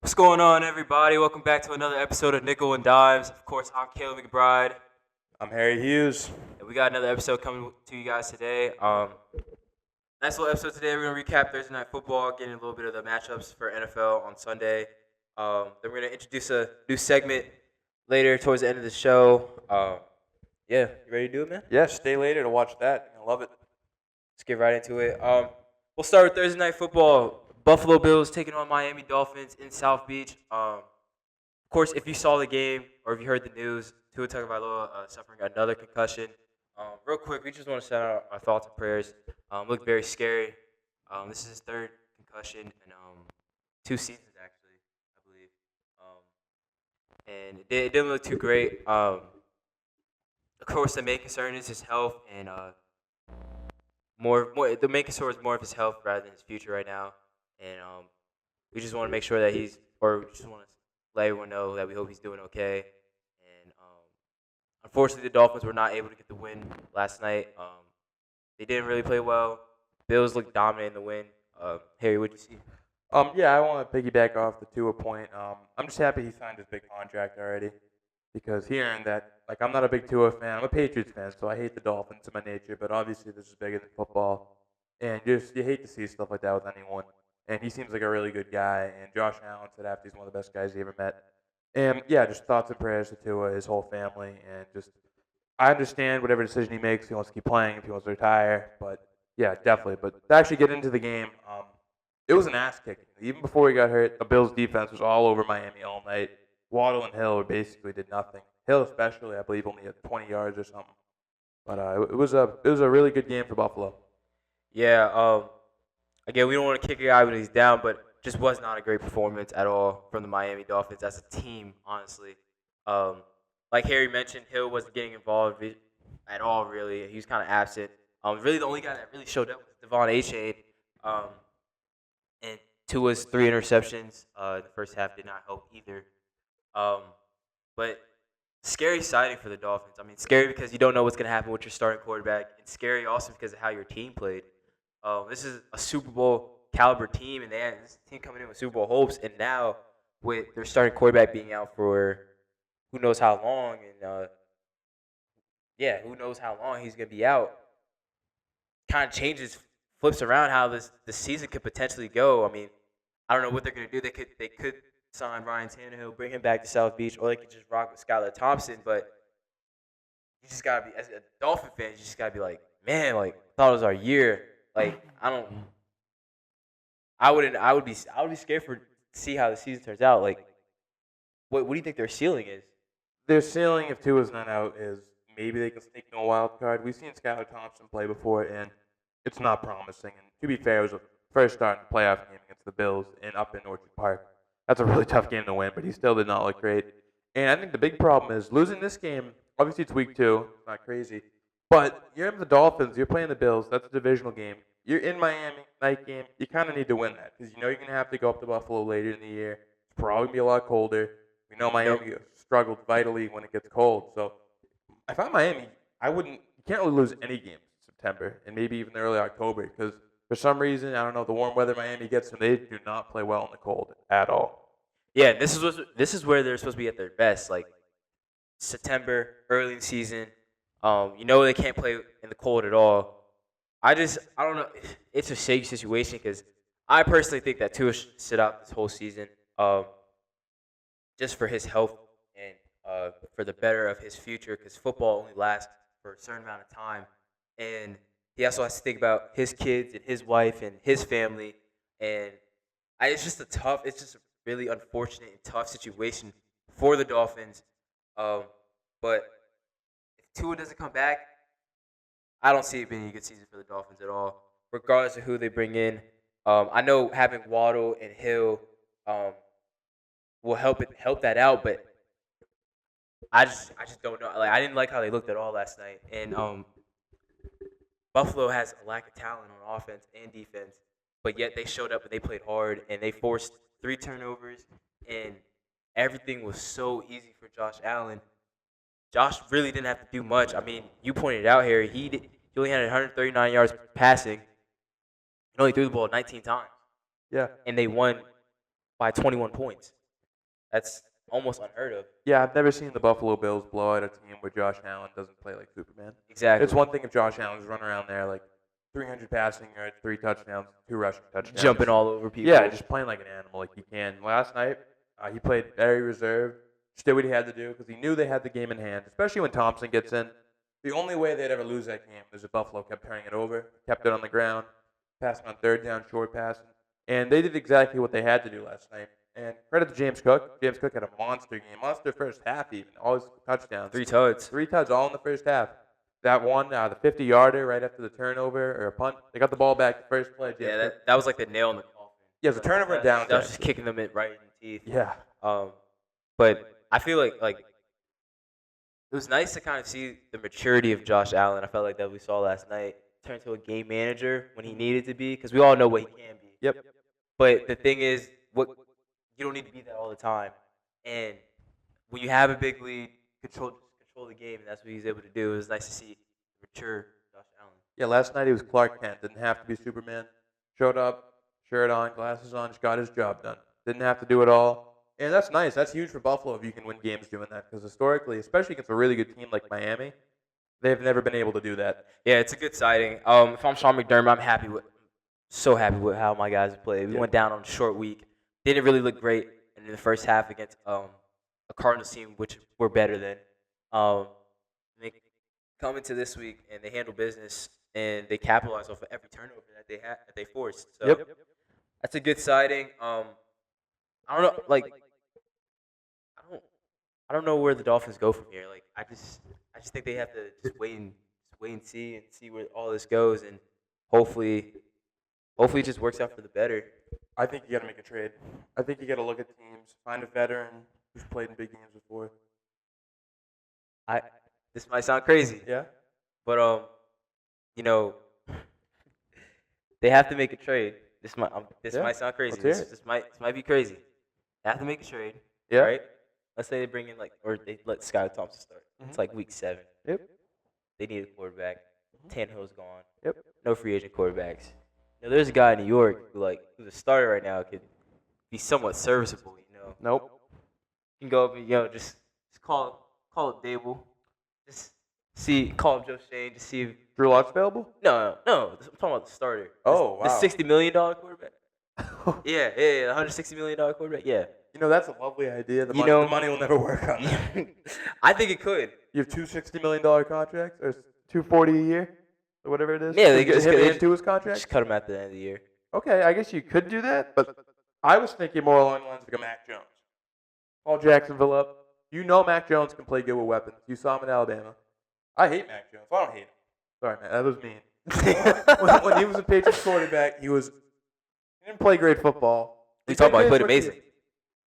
What's going on, everybody? Welcome back to another episode of Nickel and Dimes. Of course, I'm Caleb McBride, I'm Harry Hughes. and we got another episode coming to you guys today. Nice little episode today. We're gonna recap Thursday Night Football, getting a little bit of the matchups for NFL on Sunday. Then we're gonna introduce a new segment later towards the end of the show. Yeah, you ready to do it, man? Yeah, stay later to watch that. I love it. Let's get right into it. We'll start with Thursday Night Football. Buffalo Bills taking on Miami Dolphins in South Beach. Of course, if you saw the game or if you heard the news, Tua Tagovailoa suffering another concussion. Real quick, we just want to send out our thoughts and prayers. Looked very scary. This is his third concussion in 2 seasons, actually, I believe. And it didn't look too great. Of course, the main concern is his health, and the main concern is more of his health rather than his future right now. And we just want to make sure that we just want to let everyone know that we hope he's doing okay. And unfortunately, the Dolphins were not able to get the win last night. They didn't really play well. Bills looked dominant in the win. Harry, what did you see? Yeah, I want to piggyback off the Tua point. I'm just happy he signed his big contract already because he earned that. Like, I'm not a big Tua fan. I'm a Patriots fan, so I hate the Dolphins in my nature. But obviously, this is bigger than football, and you hate to see stuff like that with anyone. And he seems like a really good guy. And Josh Allen said after he's one of the best guys he ever met. And yeah, just thoughts and prayers to Tua, his whole family, and just I understand whatever decision he makes. He wants to keep playing if he wants to retire, but yeah, definitely. But to actually get into the game, it was an ass kicking. Even before he got hurt, the Bills' defense was all over Miami all night. Waddle and Hill basically did nothing. Hill especially, I believe, only had 20 yards or something. But it was a really good game for Buffalo. Yeah. Again, we don't want to kick a guy when he's down, but just was not a great performance at all from the Miami Dolphins as a team, honestly. Um, like Harry mentioned, Hill wasn't getting involved at all, really. He was kind of absent. Really, the only guy that really showed up was Devon Achane. Um, and Tua's 3 interceptions in the first half did not help either. Um, but scary sighting for the Dolphins. I mean, scary because you don't know what's going to happen with your starting quarterback, and scary also because of how your team played. This is a Super Bowl caliber team, and they had this team coming in with Super Bowl hopes, and now with their starting quarterback being out for who knows how long, and who knows how long he's going to be out, kind of flips around how this season could potentially go. I mean, I don't know what they're going to do. They could sign Ryan Tannehill, bring him back to South Beach, or they could just rock with Skylar Thompson. But you just gotta be, as a Dolphin fan, you just gotta be like, man, like thought it was our year. Like I would be scared to see how the season turns out. Like, what do you think their ceiling is? Their ceiling, if Tua's not out, is maybe they can sneak in a wild card. We've seen Skylar Thompson play before, and it's not promising. And to be fair, it was a first start in the playoff game against the Bills up in Orchard Park. That's a really tough game to win, but he still did not look great. And I think the big problem is losing this game. Obviously, it's week 2. It's not crazy. But you're in the Dolphins. You're playing the Bills. That's a divisional game. You're in Miami, night game. You kind of need to win that because you know you're going to have to go up to Buffalo later in the year. It's probably going to be a lot colder. We know Miami struggled vitally when it gets cold. So if I'm Miami, you can't really lose any games in September and maybe even early October because for some reason, I don't know, the warm weather Miami gets them, they do not play well in the cold at all. Yeah, this is where they're supposed to be at their best. Like September, early in the season. They can't play in the cold at all. I don't know. It's a shaky situation because I personally think that Tua should sit out this whole season, just for his health and for the better of his future. Because football only lasts for a certain amount of time, and he also has to think about his kids and his wife and his family. And it's just a really unfortunate and tough situation for the Dolphins. But if Tua doesn't come back, I don't see it being a good season for the Dolphins at all, regardless of who they bring in. I know having Waddle and Hill will help that out, but I just don't know. Like, I didn't like how they looked at all last night, and Buffalo has a lack of talent on offense and defense, but yet they showed up and they played hard and they forced 3 turnovers, and everything was so easy for Josh Allen. Josh really didn't have to do much. I mean, you pointed out, Harry, he only had 139 yards passing and only threw the ball 19 times. Yeah. And they won by 21 points. That's almost unheard of. Yeah, I've never seen the Buffalo Bills blow out a team where Josh Allen doesn't play like Superman. Exactly. It's one thing if Josh Allen's running around there like 300 passing yards, 3 touchdowns, 2 rushing touchdowns. Jumping all over people. Yeah, just playing like an animal like he can. Last night, he played very reserved, just did what he had to do because he knew they had the game in hand, especially when Thompson gets in. The only way they'd ever lose that game is if Buffalo kept turning it over, kept it on the ground, passing on third down, short passing. And they did exactly what they had to do last night. And credit to James Cook. James Cook had a monster game. Monster first half even. All his touchdowns. 3 tuds. 3 tuds all in the first half. That one, the 50-yarder right after the turnover or a punt. They got the ball back the first play. Yeah, that was like the nail in the coffin. Yeah, it was a turnover and down. That was just kicking them right in the teeth. Yeah. But I feel like it was nice to kind of see the maturity of Josh Allen. I felt like that we saw last night turn to a game manager when he needed to be, because we all know what he can be. Yep. But the thing is, you don't need to be that all the time. And when you have a big lead, control the game, and that's what he's able to do. It was nice to see mature Josh Allen. Yeah, last night he was Clark Kent. Didn't have to be Superman. Showed up, shirt on, glasses on, just got his job done. Didn't have to do it all. And that's nice. That's huge for Buffalo if you can win games doing that. Because historically, especially against a really good team like Miami, they've never been able to do that. Yeah, it's a good sighting. If I'm Sean McDermott, I'm so happy with how my guys played. We went down on a short week. Didn't really look great in the first half against a Cardinals team, which we're better than. They come into this week and they handle business and they capitalize off of every turnover that they forced. So that's a good sighting. I don't know, I don't know where the Dolphins go from here. Like I just think they have to just wait and see where all this goes, and hopefully it just works out for the better. I think you got to make a trade. I think you got to look at teams, find a veteran who's played in big games before. This might sound crazy. Yeah. But they have to make a trade. This might sound crazy. This might be crazy. They have to make a trade. Yeah. Right? Let's say they bring in or they let Skylar Thompson start. Mm-hmm. It's like week 7. Yep. They need a quarterback. Tannehill's gone. Yep. No free agent quarterbacks. Now there's a guy in New York who's a starter right now, could be somewhat serviceable. Nope. You can go up and just call it Dable. Just call up Joe Shane. Just see if Drew Lock's available? No. I'm talking about the starter. Oh, wow. The $60 million quarterback. Yeah, $160 million quarterback. Yeah. That's a lovely idea. The money will never work on that. I think it could. You have 2 $60 million contracts or $240 a year or whatever it is. Yeah, they just into his contract. Just cut him at the end of the year. Okay, I guess you could do that, but I was thinking more along the lines of a Mac Jones. Call Jacksonville up. Mac Jones can play good with weapons. You saw him in Alabama. I hate Mac Jones. Well, I don't hate him. Sorry, man. That was mean. when he was a Patriots quarterback, he didn't play great football. He played amazing.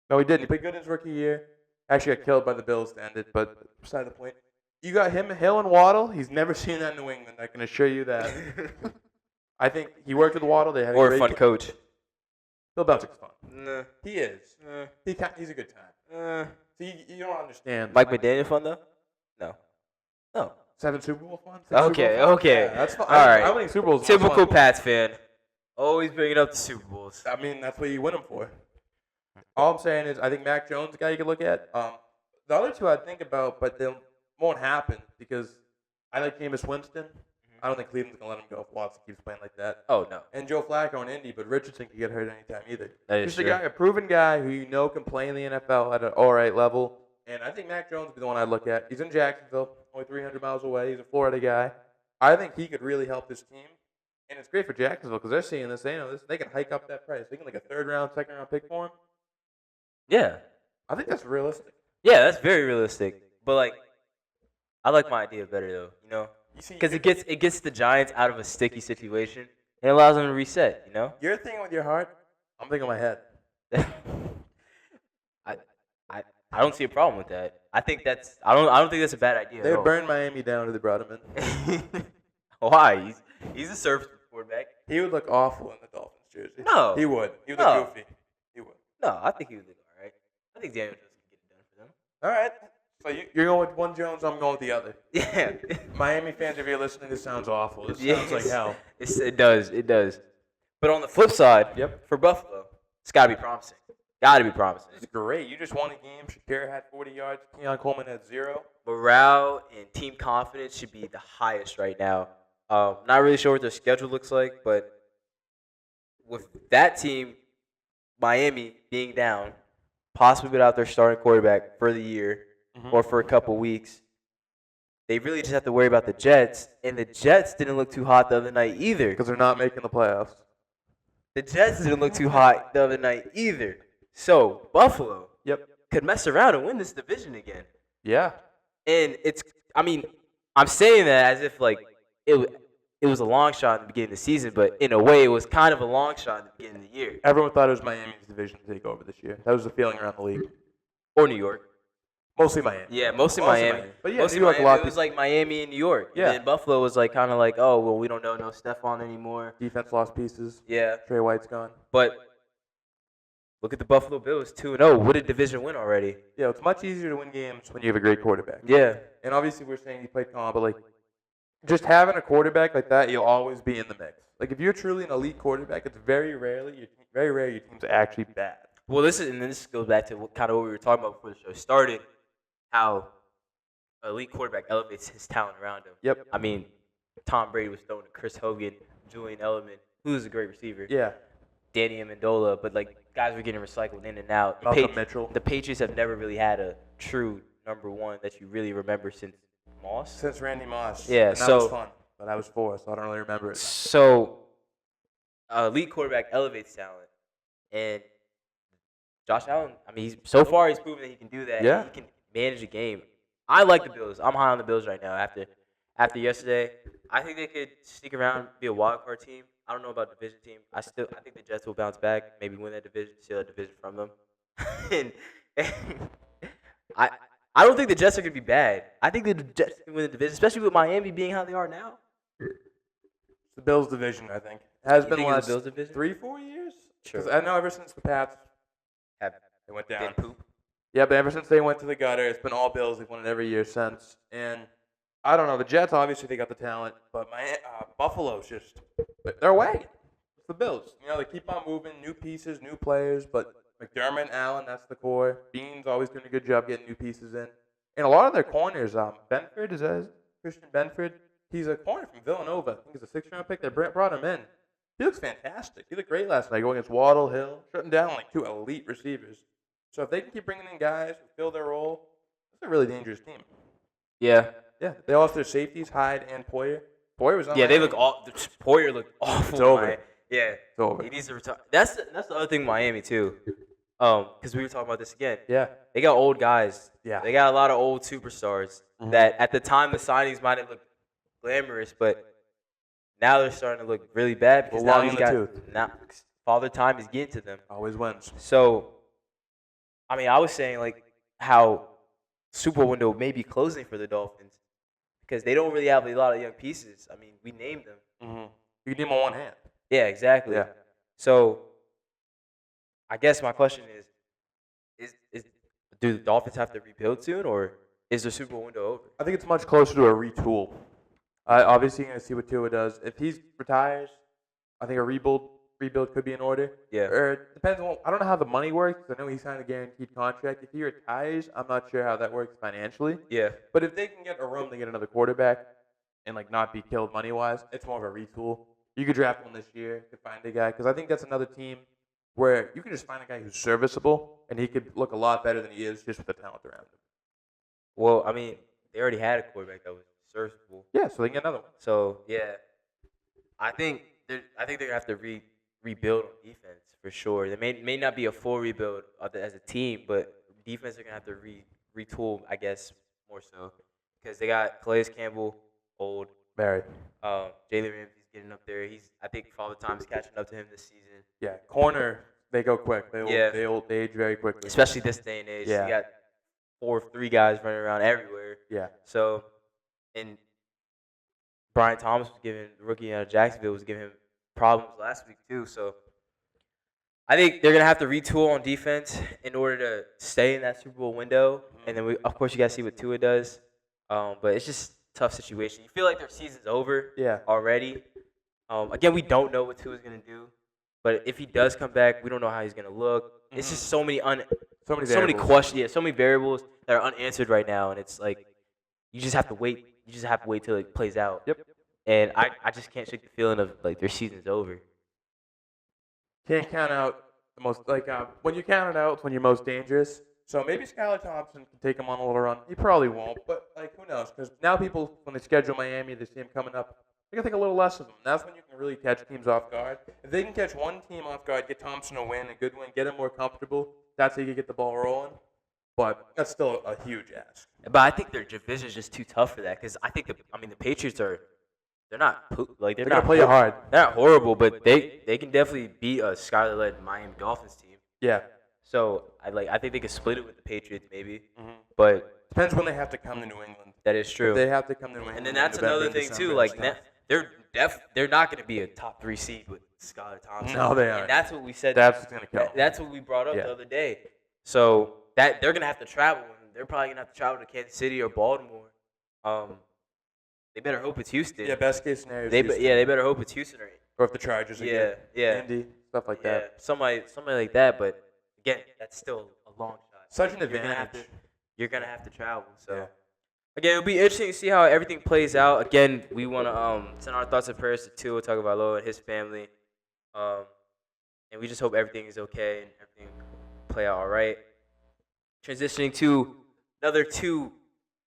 No, he didn't. He played good in his rookie year. Actually got killed by the Bills to end it, but beside the point. You got him, Hill, and Waddle. He's never seen that in New England. I can assure you that. I think he worked with Waddle. They had a fun coach. Bill Belichick's fun. Nah. He is. He's a good time. See, you don't understand. Mike McDaniel fun though? No. 7 Super Bowl fun? Okay. Yeah, that's fine. All right. How many Super Bowls? Typical Pats fan. Always bringing up the Super Bowls. I mean, that's what you win them for. All I'm saying is I think Mac Jones is a guy you can look at. The other two I'd think about, but they won't happen because I like Jameis Winston. I don't think Cleveland's going to let him go if Watson keeps playing like that. Oh, no. And Joe Flacco in Indy, but Richardson can get hurt anytime either. That is true. A proven guy who can play in the NFL at an all right level. And I think Mac Jones would be the one I'd look at. He's in Jacksonville, only 300 miles away. He's a Florida guy. I think he could really help this team. And it's great for Jacksonville because they're seeing this. They know this. They can hike up that price. They can like a 3rd round, 2nd round pick for him. Yeah. I think that's realistic. Yeah, that's very realistic. But I like my idea better though. Because it gets the Giants out of a sticky situation and allows them to reset. You're thinking with your heart. I'm thinking with my head. I don't see a problem with that. I don't think that's a bad idea. They burned Miami down if they brought him in. Why? He's a service quarterback. He would look awful in the Dolphins jersey. No. He would. He would look goofy. He would. No, I think he would look all right. I think Daniel Jones can get it done for them. All right. So you're going with one Jones, I'm going with the other. Yeah. Miami fans, if you're listening, this sounds awful. This sounds like hell. It does. But on the flip side, for Buffalo, it's got to be promising. Got to be promising. This is great. You just won a game. Shakira had 40 yards. Keon Coleman had 0. Morale and team confidence should be the highest right now. Not really sure what their schedule looks like, but with that team, Miami being down, possibly without their starting quarterback for the year or for a couple weeks, they really just have to worry about the Jets. And the Jets didn't look too hot the other night either. Because they're not making the playoffs. The Jets didn't look too hot the other night either. So Buffalo could mess around and win this division again. Yeah. And I'm saying that as if like it was a long shot at the beginning of the season, but in a way it was kind of a long shot at the beginning of the year. Everyone thought it was Miami's division to take over this year. That was the feeling around the league. Or New York. Mostly Miami. Yeah, mostly Miami. But yeah, mostly New York, Miami. It was like Miami and New York. Yeah. And then Buffalo was like kind of like, oh, well, we don't know no Stephon anymore. Defense lost pieces. Yeah. Trey White's gone. But look at the Buffalo Bills, 2-0. What a division win already. Yeah, it's much easier to win games when you have a great quarterback. Yeah. And obviously we're saying he played calm, but like just having a quarterback like that, you'll always be in the mix. Like if you're truly an elite quarterback, it's very rare your team's actually bad. Well, this goes back to kind of what we were talking about before the show started, how an elite quarterback elevates his talent around him. Yep. I mean, Tom Brady was throwing to Chris Hogan, Julian Edelman, who's a great receiver. Yeah. Danny Amendola, but like guys were getting recycled in and out. Malcolm Mitchell. The Patriots have never really had a true number one that you really remember since Moss. Since Randy Moss. Yeah, and that was fun, but I was 4, so I don't really remember it. So, elite quarterback elevates talent, and Josh Allen. I mean, he's proven that he can do that. Yeah. He can manage a game. I like the Bills. I'm high on the Bills right now. After yesterday, I think they could sneak around, be a wild card team. I don't know about division team. I think the Jets will bounce back, maybe win that division, steal that division from them. and I don't think the Jets are gonna be bad. I think the Jets can win the division, especially with Miami being how they are now. It's the Bills division, I think. It has been the last Bills division? 3-4 years. Sure. 'Cause I know ever since the Pats they went down. Been poop. Yeah, but ever since they went to the gutter, it's been all Bills. They've won it every year since. And I don't know. The Jets, obviously, they got the talent. But Buffalo's just – they're away. It's the Bills. You know, they keep on moving. New pieces, new players. But McDermott, Allen, that's the core. Bean's always doing a good job getting new pieces in. And a lot of their corners, Benford, is that Christian Benford? He's a corner from Villanova. I think he's a 6th-round pick. They brought him in. He looks fantastic. He looked great last night going against Waddle, Hill, shutting down like 2 elite receivers. So if they can keep bringing in guys who fill their role, it's a really dangerous team. Yeah. Yeah, they lost their safeties, Hyde and Poyer. Poyer was on. Yeah, they look Poyer looked awful. It's over. Yeah, It's over. he needs to retire. That's the other thing with Miami too. Because we were talking about this again. Yeah. They got old guys. Yeah. They got a lot of old superstars that at the time the signings might have looked glamorous, but now they're starting to look really bad because now Father Time is getting to them. Always wins. So, I mean, I was saying like how Super Bowl window may be closing for the Dolphins because they don't really have a lot of young pieces. I mean, we named them. You can name them on one hand. Yeah, exactly. Yeah. So, I guess my question is do the Dolphins have to rebuild soon, or is the Super Bowl window over? I think it's much closer to a retool. Obviously, you're going to see what Tua does. If he retires, I think a rebuild could be in order. Yeah. Or it depends on. I don't know how the money works. I know he signed a guaranteed contract. If he retires, I'm not sure how that works financially. Yeah. But if they can get a room to get another quarterback and like not be killed money wise, it's more of a retool. You could draft one this year. You could find a guy because I think that's another team where you can just find a guy who's serviceable and he could look a lot better than he is just with the talent around him. Well, I mean, they already had a quarterback that was serviceable. Yeah, so they can get another one. So yeah, I think they're gonna have to rebuild on defense for sure. They may not be a full rebuild as a team, but defense are gonna have to retool, I guess, more so because they got Calais Campbell, old. Barry. Jalen Ramsey's getting up there. I think Father Time's catching up to him this season. Yeah, corner, they go quick. They age very quickly. Especially this day and age. Yeah. You got 4 or 3 guys running around everywhere. Yeah. So, and Brian Thomas the rookie out of Jacksonville, was giving him problems last week too. So, I think they're gonna have to retool on defense in order to stay in that Super Bowl window. And then of course, you gotta see what Tua does. But it's just a tough situation. You feel like their season's over. Yeah. Already. Again, we don't know what Tua's gonna do, But if he does come back, we don't know how he's gonna look. It's just so many So many so many variables. questions. Yeah, so many variables that are unanswered right now, and it's like you just have to wait. You just have to wait till it plays out. Yep. And I just can't shake the feeling of like their season's over. Can't count out the most when you count it out, it's when you're most dangerous. So maybe Skylar Thompson can take him on a little run. He probably won't, but like who knows? Because now people, when they schedule Miami, they see him coming up. They're gonna think a little less of him. That's when you can really catch teams off guard. If they can catch one team off guard, get Thompson a win, a good win, get him more comfortable, that's how you can get the ball rolling. But that's still a huge ask. But I think their division is just too tough for that because I think the Patriots are they're not like They're not gonna play you hard. they're not horrible, but they can definitely beat a Skyler-led Miami Dolphins team. Yeah. So I think they could split it with the Patriots maybe, Mm-hmm. but Depends when they have to come to New England. that is true. If they have to come to New England. And then in that's November another and thing December, too. Like it's tough. they're not going to be a top 3 seed with Skylar Thompson. No, they aren't. And that's what we said. That's what's gonna kill. That's what we brought up Yeah. the other day. So that they're going to have to travel. And they're probably going to have to travel to Kansas City or Baltimore. They better hope it's Houston. Yeah, best case scenario. is They Houston. they better hope it's Houston Or if the Chargers Yeah, again. yeah. Indy, stuff like yeah, that. somebody like that. But again, that's still a long shot. Such an You're gonna have advantage. You're gonna have to travel. So Yeah. again, it'll be interesting to see how everything plays out. Again, we want to send our thoughts and prayers to Tua Tagovailoa and his family, and we just hope everything is okay and everything play out all right. Transitioning to another 2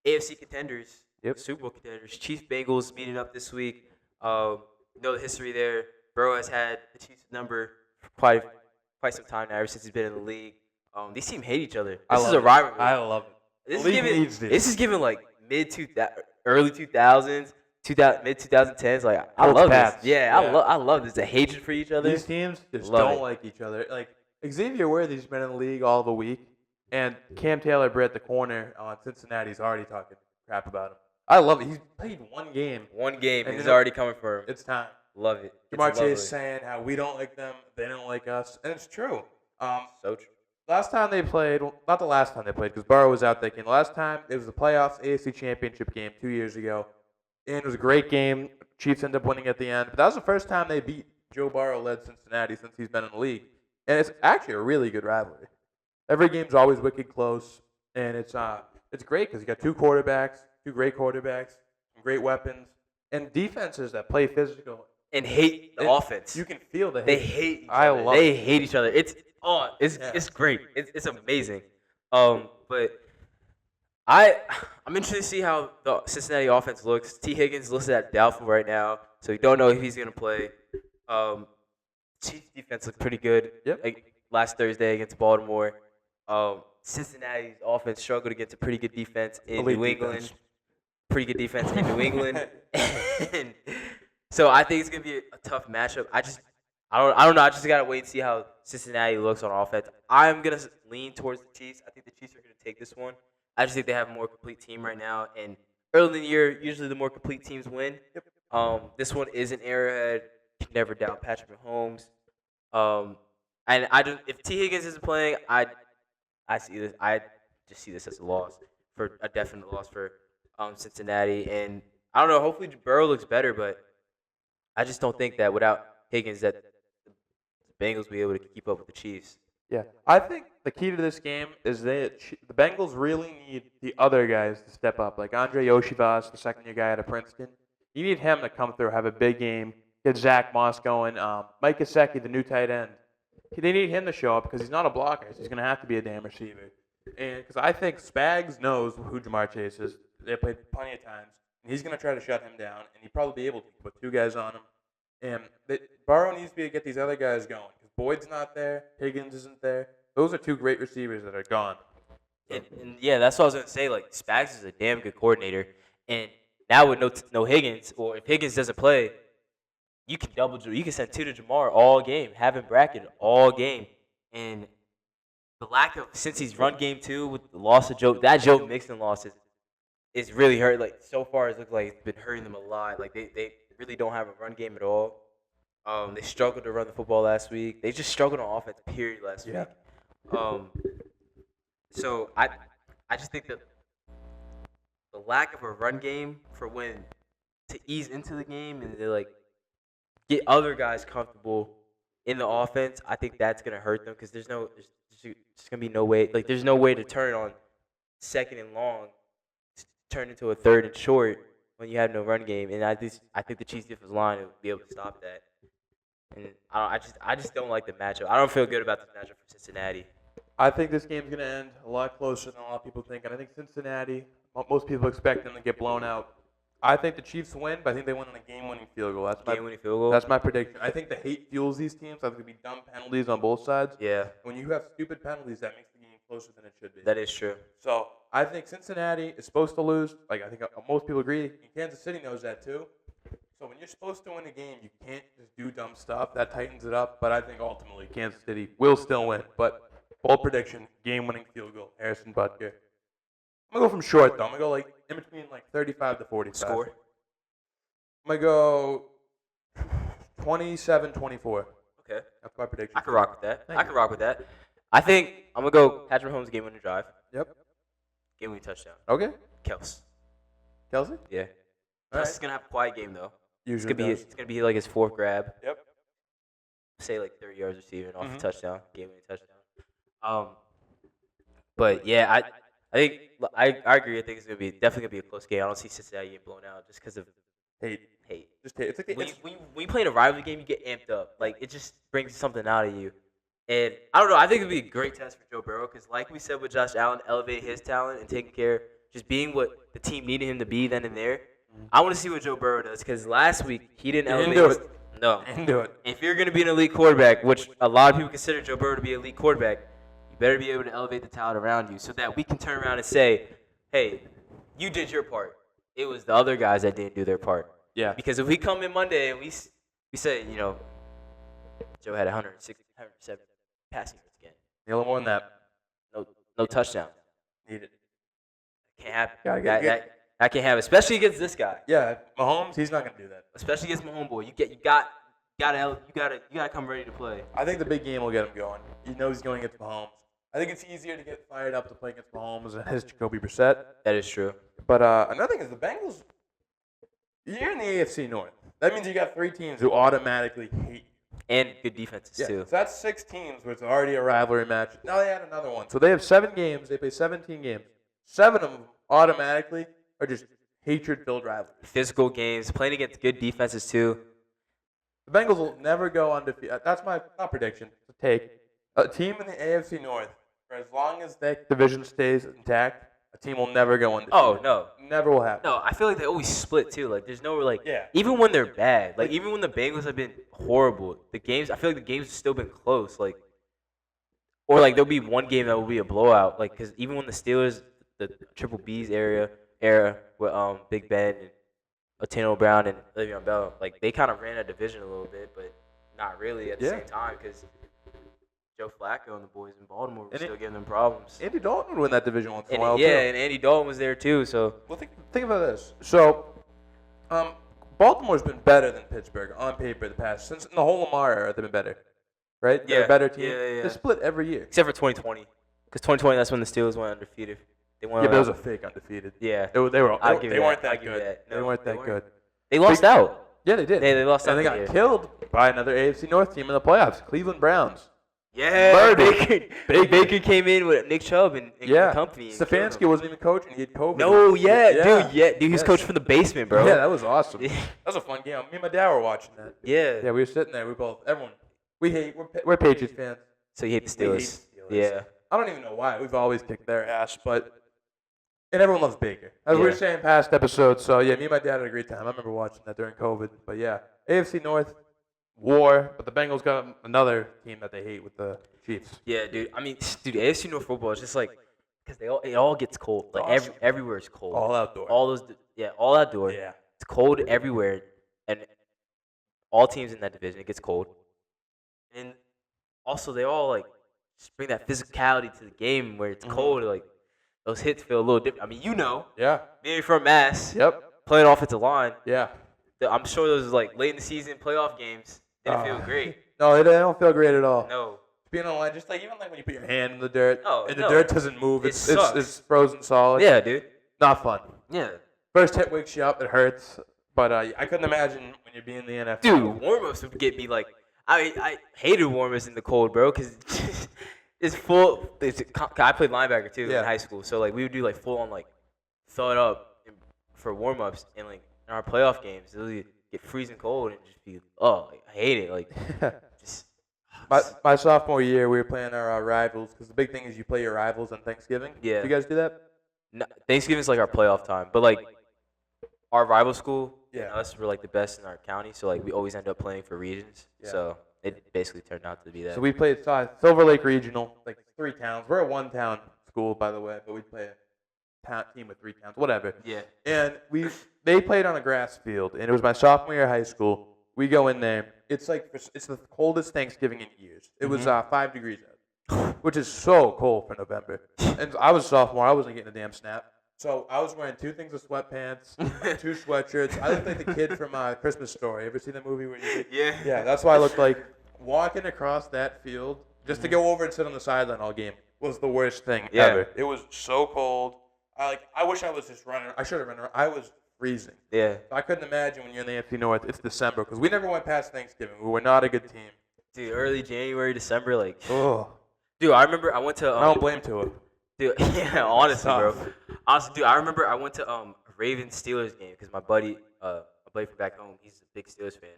AFC contenders, Super Bowl contenders. Chiefs Bengals meeting up this week. You know the history there. Burrow has had the Chiefs number for quite some time now, ever since he's been in the league. These teams hate each other. This is a rivalry. I love it. This The is league giving needs this. this is giving like early 2000s, mid 2010s. Like I Colts, love Pats. this. Yeah, Yeah. I love this. The hatred for each other. These teams just Love don't it. like each other. Like Xavier Worthy's been in the league all of a week, and Cam Taylor-Britt, the corner on Cincinnati's already talking crap about him. I love it. He's played one game. One game And and he's you know- already coming for him. It's time. Love it. It's Jamar lovely. Chase saying how we don't like them, they don't like us, and it's true. So true. Last time they played, well, not the last time they played because Burrow was out that game. The last time it was the playoffs AFC Championship game 2 years ago, and it was a great game. Chiefs ended up winning at the end, but that was the first time they beat Joe Burrow-led Cincinnati since he's been in the league, and it's actually a really good rivalry. Every game's always wicked close, and it's great because you got two great quarterbacks, some great weapons, and defenses that play physical. And hate the offense. You can feel the hate. They hate each I other. love They it. hate each other. It's Yeah. it's great. It's amazing. But I'm interested to see how the Cincinnati offense looks. T. Higgins listed at doubtful right now, so we don't know if he's gonna play. Chiefs defense looked pretty good. Yep. Like last Thursday against Baltimore. Cincinnati's offense struggled against a pretty good defense in Elite New England. defense. Pretty good defense in New England. And so I think it's gonna be a tough matchup. I don't know. I just gotta wait and see how Cincinnati looks on offense. I'm gonna lean towards the Chiefs. I think the Chiefs are gonna take this one. I just think they have a more complete team right now. And early in the year, usually the more complete teams win. This one is an Arrowhead. You can never doubt Patrick Mahomes. And if T. Higgins isn't playing, I see this. I just see this as a definite loss for Cincinnati. And I don't know. Hopefully Burrow looks better, but I just don't think that without Higgins that the Bengals will be able to keep up with the Chiefs. Yeah, I think the key to this game is the Bengals really need the other guys to step up, like Andre Yoshivas, the second-year guy out of Princeton. You need him to come through, have a big game, get Zach Moss going. Mike Gesicki, the new tight end, they need him to show up because he's not a blocker. So he's going to have to be a damn receiver. And because I think Spags knows who Jamar Chase is. They played plenty of times. And he's going to try to shut him down, and he'd probably be able to put two guys on him. And Burrow needs to get these other guys going because Boyd's not there, Higgins isn't there. Those are two great receivers that are gone. And yeah, that's what I was gonna say. Like Spags is a damn good coordinator, and now with no Higgins, or if Higgins doesn't play, you can you can send two to Jamar all game, have him bracketed all game, and the lack of since he's run game too with the loss of Joe Mixon loss is really hurt. Like so far, it looks like it's been hurting them a lot. Like they really don't have a run game at all. They struggled to run the football last week. They just struggled on offense. Period. Last week. So I just think that the lack of a run game for when to ease into the game and to like get other guys comfortable in the offense, I think that's gonna hurt them because there's gonna be no way. Like, there's no way to turn on second and long, turn into a third and short when you have no run game. And I think the Chiefs defensive line will be able to stop that. And I just don't like the matchup. I don't feel good about this matchup for Cincinnati. I think this game's going to end a lot closer than a lot of people think. And I think Cincinnati, most people expect them to get blown out. I think the Chiefs win, but I think they win on a game-winning field goal. Game-winning field goal? That's my prediction. I think the hate fuels these teams. I think there'll be dumb penalties on both sides. Yeah. When you have stupid penalties, that makes the game closer than it should be. That is true. So I think Cincinnati is supposed to lose. Like, I think most people agree. And Kansas City knows that too. So when you're supposed to win a game, you can't just do dumb stuff. That tightens it up. But I think ultimately Kansas City will still win. But bold prediction, game-winning field goal, Harrison Butker. I'm going to go from short, though. I'm going to go like in between like 35 to 45. Score? I'm going to go 27-24. Okay. That's my prediction. I can rock with that. Thank you. Can rock with that. I think I'm going to go Patrick Mahomes game-winning drive. Yep. Game-winning touchdown. Okay. Kels. Kelsey? Yeah. All Kels right. is going to have a quiet game, though. Usually It's gonna be like his fourth grab. Yep. Say like 30 yards receiving off Mhm. a touchdown, game-winning touchdown. But yeah, I think I agree. I think it's definitely gonna be a close game. I don't see Cincinnati getting blown out just because of Hate. hate. Just hate. It's like When you play in a rivalry game, you get amped up. Like, it just brings something out of you. And I don't know. I think it'd be a great test for Joe Burrow because, like we said with Josh Allen, elevating his talent and taking care, just being what the team needed him to be then and there. I want to see what Joe Burrow does because last week he didn't elevate. do it. No. and do it. If you're going to be an elite quarterback, which a lot of people consider Joe Burrow to be an elite quarterback, you better be able to elevate the talent around you so that we can turn around and say, hey, you did your part. It was the other guys that didn't do their part. Yeah. Because if we come in Monday and we say, Joe had 107 passing yards again. A little more than that. No touchdown. Need it. Can't happen. Gotta get- That can't happen, especially against this guy. Yeah, Mahomes, he's not gonna do that. Especially against my homeboy. You gotta come ready to play. I think the big game will get him going. He knows he's going against Mahomes. I think it's easier to get fired up to play against Mahomes than his Jacoby Brissett. That is true. But another thing is the Bengals. You're in the AFC North. That means you got 3 teams who automatically hate you. And good defenses too. So that's 6 teams where it's already a rivalry match. Now they add another one. So they have 7 games. They play 17 games. 7 of them automatically are just hatred-filled rivalries. Physical games, playing against good defenses too. The Bengals will never go undefeated. That's my not prediction. It's a take. A team in the AFC North, for as long as that division stays intact, a team will never go undefeated. Oh no. Never will happen. No, I feel like they always split too. Like there's no Yeah. even when they're bad, like even when the Bengals have been horrible, I feel like the games have still been close. Like, or like there'll be one game that will be a blowout. Like, because even when the Steelers, the Triple B's era with Big Ben and Antonio Brown and Le'Veon Bell, like they kind of ran a division a little bit, but not really at the same time because Joe Flacco and the boys in Baltimore were still giving them problems. Andy Dalton would win that division once in a And, while, too. and Andy Dalton was there too. So Well, think about this. So, Baltimore's been better than Pittsburgh on paper the past since in the whole Lamar era. They've been better, right? They're a better team. Yeah. They split every year. except for 2020, because 2020 that's when the Steelers went undefeated. They won. Yeah, but it was a fake undefeated. Yeah. They weren't I'll give you that that. I'll give you good. that. They No, weren't they that weren't. good. They lost out. Yeah, they did. They lost out. And they that got year. killed by another AFC North team in the playoffs, Cleveland Browns. Yeah. Murdered. Baker came in with Nick Chubb and company. and killed Stefanski him. wasn't even coaching. He had COVID. No, dude, Yeah, he was coaching from the basement, bro. Yeah, that was awesome. That was a fun game. Me and my dad were watching that. Yeah. Yeah, we were sitting there. We're Patriots fans. So you hate the We hate Steelers. the Steelers. Yeah. I don't even know why. We've always kicked their ass, and everyone loves Baker. As we were Yeah. saying past episodes, so yeah, me and my dad had a great time. I remember watching that during COVID. But yeah, AFC North, war, but the Bengals got another team that they hate with the Chiefs. Yeah, dude. I mean, dude, AFC North football is just like because it all gets cold. Like Awesome. everywhere is cold. All outdoor. All outdoor. Yeah. It's cold everywhere, and all teams in that division it gets cold. And also, they all like just bring that physicality to the game where it's cold. Like those hits feel a little different. I mean, Yeah. being from Mass, Yep. playing offensive line, Yeah. I'm sure those like late in the season playoff games didn't feel great. No, they don't feel great at all. No. Being on the line, just like even like when you put your hand in the dirt, Oh, and the no. dirt doesn't move, It it's sucks. frozen solid. Yeah, dude. Not fun. Yeah. First hit wakes you up, it hurts. But I couldn't imagine when you're being in the NFL. Dude, warm-ups would get me like I hated warmers in the cold, bro, because it's full. I played linebacker too Yeah. in high school, so like we would do like full on like thud up for warm ups, and like in our playoff games, it would get freezing cold and just be like, I hate it. Like just My sophomore year, we were playing our rivals because the big thing is you play your rivals on Thanksgiving. Yeah. Do you guys do that? no, Thanksgiving's like our playoff time, but like our rival school and Yeah. us were like the best in our county, so like we always end up playing for regions. Yeah. So it basically turned out to be that. So we played Silver Lake Regional, like 3 towns. We're a 1-town school, by the way, but we play a team with 3 towns, whatever. Yeah. And they played on a grass field, and it was my sophomore year of high school. We go in there. It's the coldest Thanksgiving in years. It was 5 degrees out, which is so cold for November. And I was a sophomore. I wasn't getting a damn snap. So I was wearing 2 things of sweatpants, 2 sweatshirts. I looked like the kid from Christmas Story. Ever seen the movie where you? Yeah, that's what I looked like. Walking across that field just to go over and sit on the sideline all game was the worst thing ever. It was so cold. I wish I was just running. I should have run around. I was freezing. Yeah. I couldn't imagine when you're in the AFC North. It's December because we never went past Thanksgiving. We were not a good team. Dude, early January, December, like. Oh, Dude, I remember I went to. I don't blame Tua. Dude, yeah, honestly, bro. Tough. Honestly, dude, I remember I went to a Ravens Steelers game because my buddy from back home, he's a big Steelers fan,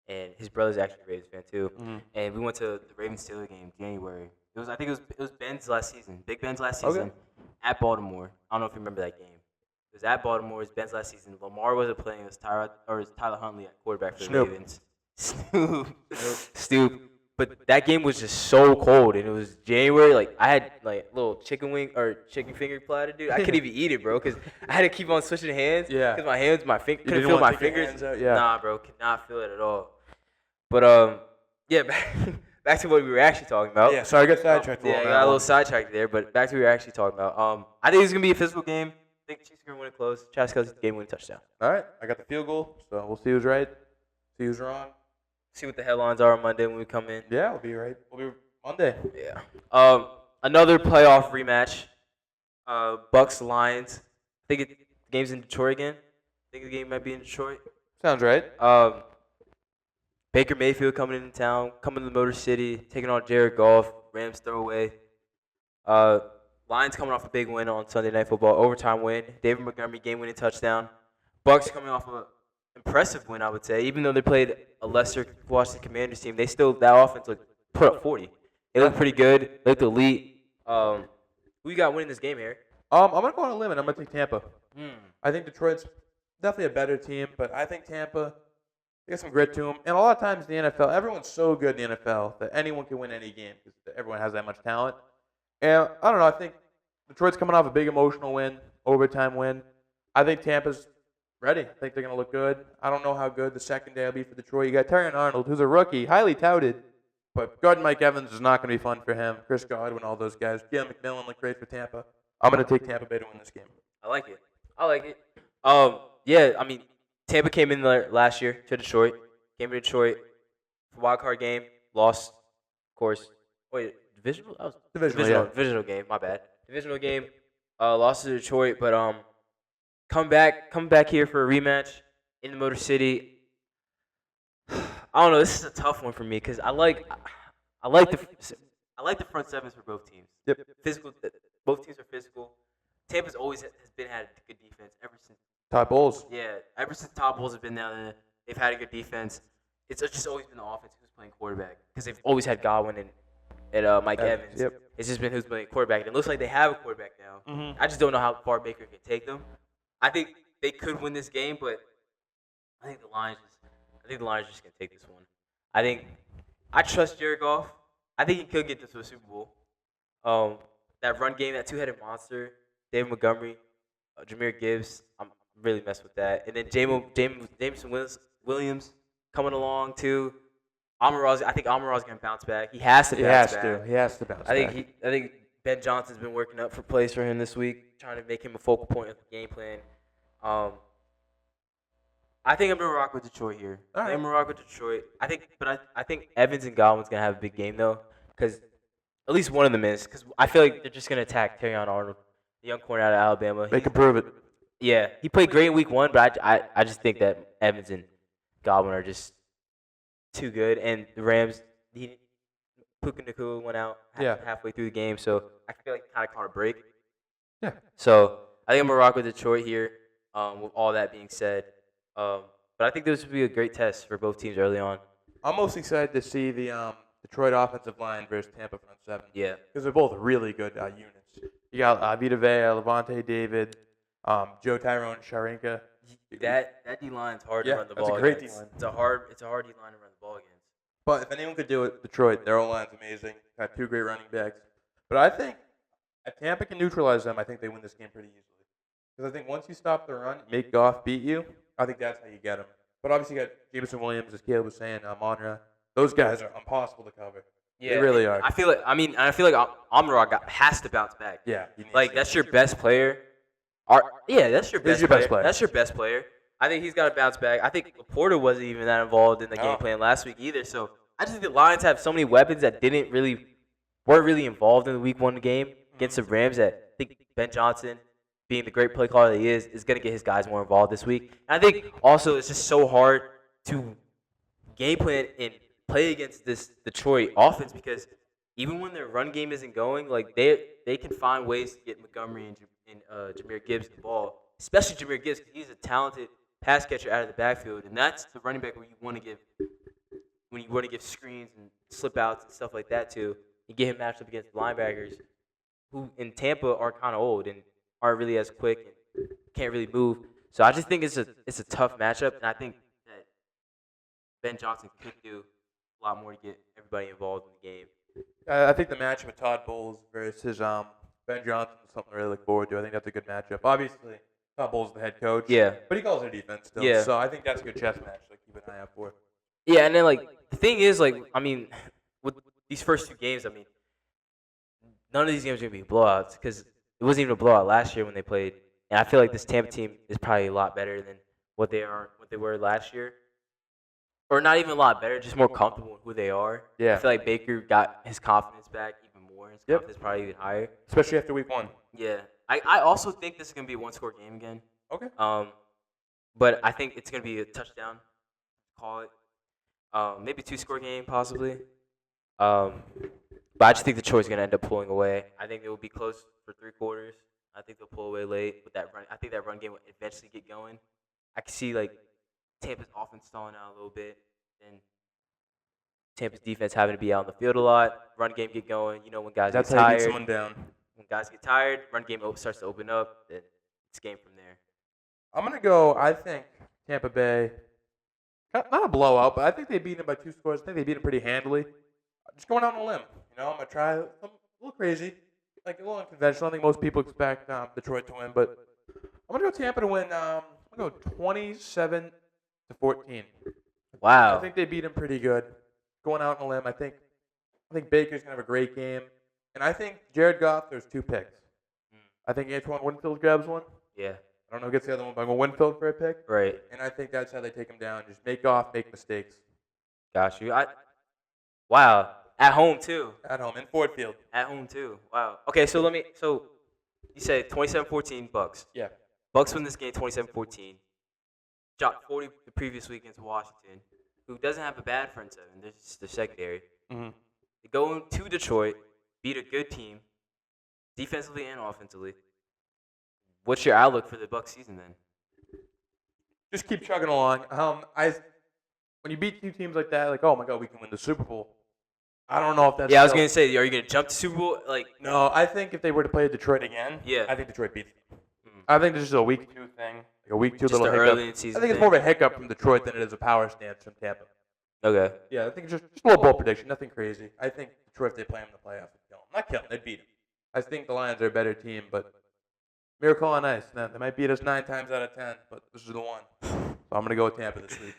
and his brother's actually a Ravens fan too. Mm-hmm. And we went to the Ravens Steelers game in January. I think it was Ben's last season, Big Ben's last season at Baltimore. I don't know if you remember that game. It was at Baltimore. It was Ben's last season. Lamar wasn't playing. It was Tyler Huntley at quarterback for the Snoop. Ravens. Stoop. But that game was just so cold, and it was January. Like I had like little chicken finger platter, dude. I couldn't even eat it, bro, because I had to keep on switching hands. Yeah. Because my finger couldn't didn't feel wanna my take your fingers. hands out? Yeah. Nah, bro, could not feel it at all. But yeah, back to what we were actually talking about. Yeah, sorry, I got sidetracked. Yeah, I got a little sidetracked there, but back to what we were actually talking about. I think it's gonna be a physical game. I think the Chiefs are gonna win it close. Travis Kelce's game-winning touchdown. All right, I got the field goal, so we'll see who's right, see who's wrong. See what the headlines are on Monday when we come in. Yeah, we'll be right. We'll be Monday. Yeah. Another playoff rematch. Bucks Lions. I think the game's in Detroit again. I think the game might be in Detroit. Sounds right. Baker Mayfield coming into town, coming to the Motor City, taking on Jared Goff. Rams throwaway. Lions coming off a big win on Sunday Night Football, overtime win. David Montgomery game-winning touchdown. Bucks coming off an impressive win, I would say. Even though they played a lesser Washington Commanders team, that offense put up 40. They looked pretty good. They looked elite. Who you got winning this game, Harry? I'm gonna go on a limb and I'm gonna take Tampa. I think Detroit's definitely a better team, but I think Tampa, they got some grit to them. And a lot of times in the NFL, everyone's so good in the NFL that anyone can win any game because everyone has that much talent. And I don't know. I think Detroit's coming off a big emotional win, overtime win. I think Tampa's ready. I think they're gonna look good. I don't know how good the secondary will be for Detroit. You got Terrion Arnold, who's a rookie, highly touted. But guarding Mike Evans is not going to be fun for him. Chris Godwin, all those guys. Jalen McMillan looked great for Tampa. I'm going to take Tampa Bay to win this game. I like it. Yeah, I mean, Tampa came in there last year to Detroit. Came to Detroit for wild card game. Lost, of course. Wait, divisional? That was divisional game. My bad. Divisional game. Lost to Detroit, but come back here for a rematch in the Motor City. I don't know. This is a tough one for me because I like the front sevens for both teams. Yep. Physical. Both teams are physical. Tampa's always had a good defense ever since. Todd Bowles. Yeah, ever since Todd Bowles has been down there, they've had a good defense. It's just always been the offense who's playing quarterback because they've always had Godwin and Mike Evans. Yep. It's just been who's playing quarterback. And it looks like they have a quarterback now. Mm-hmm. I just don't know how far Baker can take them. I think they could win this game, but I think the Lions just gonna take this one. I trust Jared Goff. I think he could get this to a Super Bowl. That run game, that two-headed monster, David Montgomery, Jahmyr Gibbs, I'm really messed with that. And then Jameson Williams coming along too. I think Amon-Ra's gonna bounce back. He has to bounce back. He has to bounce back. I think Ben Johnson's been working up for plays for him this week, trying to make him a focal point of the game plan. I think I'm gonna rock with Detroit here. All right. I'm gonna rock with Detroit. I think Evans and Godwin's gonna have a big game though, because at least one of them is. Because I feel like they're just gonna attack Terrion Arnold, the young corner out of Alabama. They can prove it. Yeah, he played great in week 1, but I just think that Evans and Godwin are just too good, and the Rams, Puka Nacua went out Yeah. halfway through the game, so I feel like he kind of caught a break. Yeah. So I think I'm gonna rock with Detroit here. With all that being said, but I think this would be a great test for both teams early on. I'm most excited to see the Detroit offensive line versus Tampa front seven. Yeah. Because they're both really good units. You got Vita Vea, Levante David, Joe Tyrone, Sharenka. That D line's hard to run the ball. That's a great against. D-line. It's a hard D line to run the ball against. But if anyone could do it, Detroit, their O-line's amazing. Got 2 great running backs. But I think if Tampa can neutralize them, I think they win this game pretty easily. Because I think once you stop the run, make Goff beat you, I think that's how you get them. But obviously you got Jameson Williams, as Caleb was saying, Monra. Those guys are impossible to cover. Yeah, they really are. I feel like Amon-Ra has to bounce back. Yeah. Like, that's your best player. That's your best player. That's your best player. I think he's got to bounce back. I think Laporta wasn't even that involved in the game plan last week either. So I just think the Lions have so many weapons that weren't really involved in the Week 1 game against the Rams. That I think Ben Johnson, being the great play caller that he is going to get his guys more involved this week. And I think also it's just so hard to game plan and play against this Detroit offense because even when their run game isn't going, like they can find ways to get Montgomery and Jahmyr Gibbs the ball, especially Jahmyr Gibbs because he's a talented pass catcher out of the backfield, and that's the running back where you want to give screens and slip outs and stuff like that to, and get him matched up against linebackers who in Tampa are kind of old and aren't really as quick and can't really move. So I just think it's a tough matchup, and I think that Ben Johnson could do a lot more to get everybody involved in the game. I think the matchup with Todd Bowles versus Ben Johnson is something to really look forward to. I think that's a good matchup. Obviously, Todd Bowles is the head coach. Yeah. But he calls their defense still. Yeah. So I think that's a good chess match to keep an eye out for. Yeah, and then, like, the thing is, like, I mean, with these first 2 games, I mean, none of these games are going to be blowouts because it wasn't even a blowout last year when they played. And I feel like this Tampa team is probably a lot better than what they were last year. Or not even a lot better, just more comfortable in who they are. Yeah. I feel like Baker got his confidence back even more. His confidence probably even higher. Especially after Week 1. Yeah. I also think this is going to be a one-score game again. Okay. But I think it's going to be a touchdown, call it. Maybe 2-score game, possibly. But I just think Detroit's going to end up pulling away. I think it will be close for 3 quarters. I think they'll pull away late with that run. I think that run game will eventually get going. I can see, like, Tampa's offense stalling out a little bit, and Tampa's defense having to be out on the field a lot. Run game get going. You know, when guys get tired. That's how you get someone down. When guys get tired, run game starts to open up. Then it's game from there. I'm going to go, I think, Tampa Bay. Not a blowout, but I think they beat him by 2 scores. I think they beat him pretty handily. Just going out on a limb. You know, I'm going to try something a little crazy, like a little unconventional. I think most people expect Detroit to win, but I'm going to go Tampa to win. I'm going to go 27-14. Wow. I think they beat him pretty good. Going out on a limb, I think Baker's going to have a great game. And I think Jared Goff, there's 2 picks. I think Antoine Winfield grabs one. Yeah. I don't know who gets the other one, but I'm going Winfield for a pick. Right. And I think that's how they take him down. Just make Goff make mistakes. Got you. Wow. At home, too. At home, in Ford Field. At home, too. Wow. Okay, so you say 27-14 Bucks. Yeah. Bucks win this game 27-14. Dropped 40 the previous week against Washington, who doesn't have a bad front seven. They're just the secondary. Mm-hmm. They go to Detroit, beat a good team, defensively and offensively. What's your outlook for the Bucks season then? Just keep chugging along. When you beat 2 teams like that, like, oh my God, we can win the Super Bowl. I don't know if that's. Yeah, I was gonna say, are you gonna jump to Super Bowl? Like, no, I think if they were to play Detroit again, I think Detroit beats them. I think this is a Week 2 thing, like a Week 2 just little hiccup. Early in season I think it's more of a hiccup from Detroit than it is a power stance from Tampa. Okay. Yeah, I think it's just a little bold prediction, nothing crazy. I think Detroit, if they play them in the playoffs, they'd kill them. Not kill them, they'd beat them. I think the Lions are a better team, but miracle on ice. Now, they might beat us 9 times out of 10, but this is the one. So I'm going to go with Tampa this week.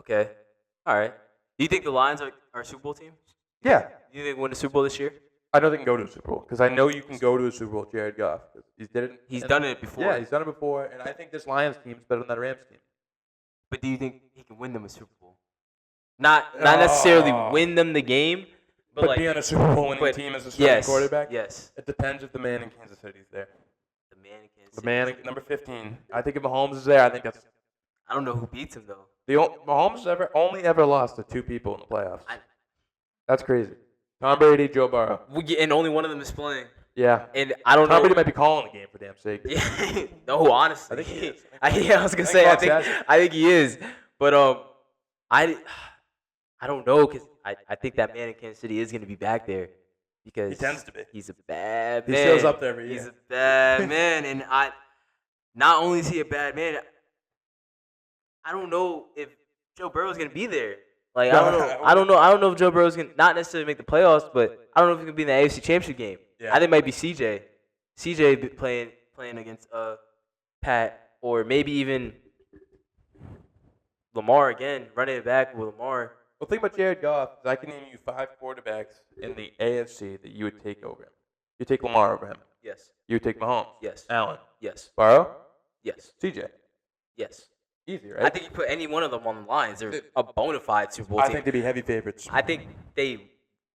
Okay. All right. Do you think the Lions are a Super Bowl team? Yeah. Do you think they win the Super Bowl this year? I don't think he can go to a Super Bowl because I know you can go to a Super Bowl with Jared Goff. He's done it before. Yeah, he's done it before, and I think this Lions team is better than that Rams team. But do you think he can win them a Super Bowl? Not necessarily win them the game, but like be on a Super Bowl winning team as a starting quarterback. Yes. It depends if the man in Kansas City's there. The man in Kansas City. The man, number 15. I think if Mahomes is there, I think that's. I don't know who beats him though. Mahomes only ever lost to 2 people in the playoffs. I, That's crazy. Tom Brady, Joe Burrow. and only one of them is playing. Yeah. And I don't know. Tom Brady might be calling the game for damn sake. Yeah. No, honestly. I think he is. I was gonna say. I think he is. But I don't know because I think that man in Kansas City is gonna be back there because He tends to be. He's a bad He man. shows up there every year. He's a bad man, and not only is he a bad man, I don't know if Joe Burrow's gonna be there. Like I don't know if Joe Burrow's gonna not necessarily make the playoffs, but I don't know if he's gonna be in the AFC Championship game. Yeah. I think it might be CJ. CJ playing against Pat, or maybe even Lamar again, running it back with Lamar. Well, think about Jared Goff. I can name you 5 quarterbacks in the AFC that you would take over him. You take Lamar over him. Yes. You would take Mahomes. Yes. Allen. Yes. Burrow. Yes. CJ. Yes. Easy, right? I think you put any one of them on the lines. They're a bona fide Super Bowl I team. think they'd be heavy favorites. I think they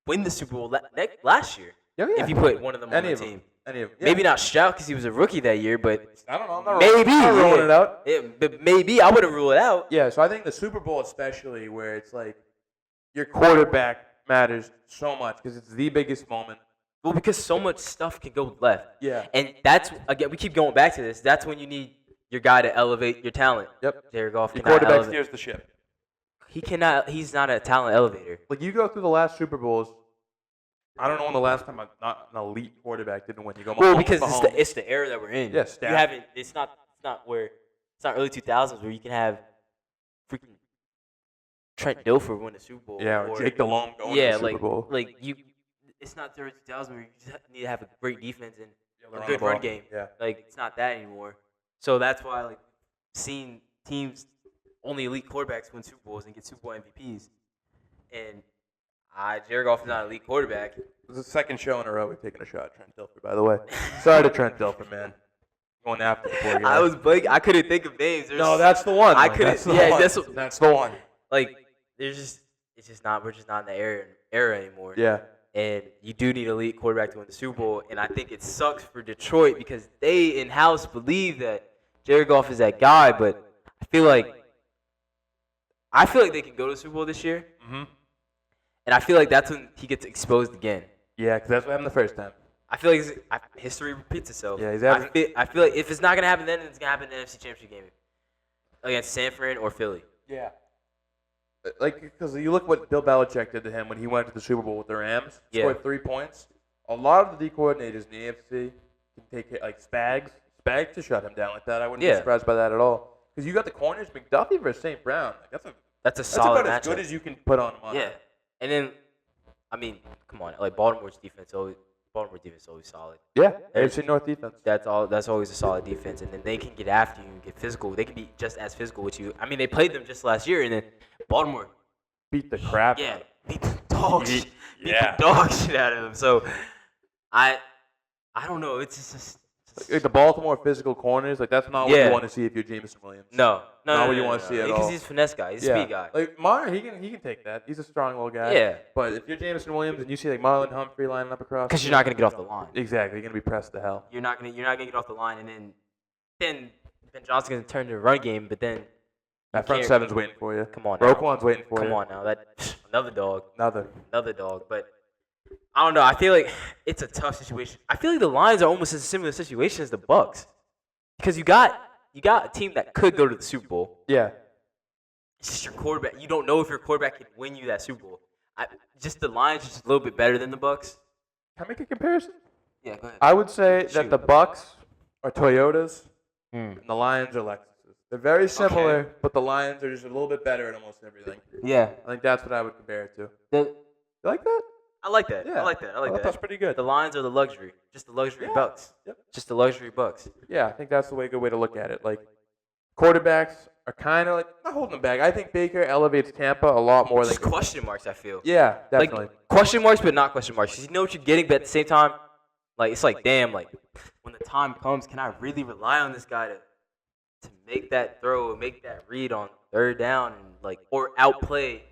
win the Super Bowl last year. Yeah. If you put one of them on the team. Any of them. Yeah. Maybe not Stroud because he was a rookie that year, but I don't know. I'm not maybe. rolling it out. But maybe I wouldn't rule it out. Yeah, so I think the Super Bowl especially where it's like your quarterback matters so much because it's the biggest moment. Well, because so much stuff can go left. Yeah. And that's, again, we keep going back to this. That's when you need your guy to elevate your talent. Yep. Jared Goff Your cannot quarterback elevate. steers the ship. He cannot. He's not a talent elevator. Like you go through the last Super Bowls. I don't know when the last time an elite quarterback didn't win. You go. Well, because it's the era that we're in. Yes. You haven't. It's not early 2000s where you can have freaking Trent Dilfer win the Super Bowl. Yeah, or Jake Delhomme going to the Super Bowl. It's not the early 2000s where you just need to have a great defense and run a good the ball. run game. Yeah. Like it's not that anymore. So that's why seeing teams only elite quarterbacks win Super Bowls and get Super Bowl MVPs, and Jared Goff is not an elite quarterback. It was the second show in a row we've taken a shot at Trent Dilfer, by the way. Sorry to Trent Dilfer, man. Going after the poor guy. I was blank. I couldn't think of names. No, that's the one. I couldn't. That's the one. It's just not. We're just not in the era anymore. Yeah. And you do need an elite quarterback to win the Super Bowl. And I think it sucks for Detroit because they in-house believe that Jared Goff is that guy. But I feel like they can go to the Super Bowl this year. Mm-hmm. And I feel like that's when he gets exposed again. Yeah, because that's what happened the first time. I feel like history repeats itself. Yeah, I feel like if it's not going to happen then, it's going to happen in the NFC Championship game against San Fran or Philly. Yeah. Because you look what Bill Belichick did to him when he went to the Super Bowl with the Rams. Yeah. Scored 3 points. A lot of the D coordinators in the AFC can take it, like Spags to shut him down like that. I wouldn't be surprised by that at all. Because you got the corners, McDuffie versus St. Brown. That's a solid about matchup. as good as you can put on him. Yeah. And then, come on. Baltimore's defense is always solid. Yeah, AFC North defense. That's always a solid defense. And then they can get after you and get physical. They can be just as physical with you. I mean, they played them just last year, and then Baltimore beat the crap. Yeah, beat the dog shit. Beat the dog shit out of them. So, I don't know. It's just like the Baltimore physical corners, that's not what you want to see if you're Jameson Williams. No, not what you want to see at all. Because he's a finesse guy. He's a speed guy. Like Marlon, he can take that. He's a strong little guy. Yeah. But if you're Jameson Williams and you see Marlon Humphrey lining up across, because you're not gonna get off the line. Exactly, you're gonna be pressed to hell. You're not gonna get off the line, and then Ben Johnson's gonna turn to a run game, but then that front seven's waiting for you. Come on, now. Roquan's waiting for you. Come on now, that another dog. Another dog, but. I don't know. I feel like it's a tough situation. I feel like the Lions are almost in a similar situation as the Bucs, because you got a team that could go to the Super Bowl. Yeah. It's just your quarterback. You don't know if your quarterback can win you that Super Bowl. The Lions are just a little bit better than the Bucs. Can I make a comparison? Yeah, go ahead. I would say that the Bucs are Toyotas and the Lions are Lexuses. They're very similar, but the Lions are just a little bit better at almost everything. Yeah. I think that's what I would compare it to. You like that? I like that. Yeah. I like that. That's pretty good. The Lions are the luxury. Just the luxury Bucs. Yep. Just the luxury Bucs. Yeah, I think that's the good way to look at it. Quarterbacks are kind of not holding them back. I think Baker elevates Tampa a lot more Just than question marks, I feel. Yeah, definitely. Question marks, but not question marks. You know what you're getting, but at the same time, it's damn, when the time comes, can I really rely on this guy to make that throw, make that read on third down, and or outplay?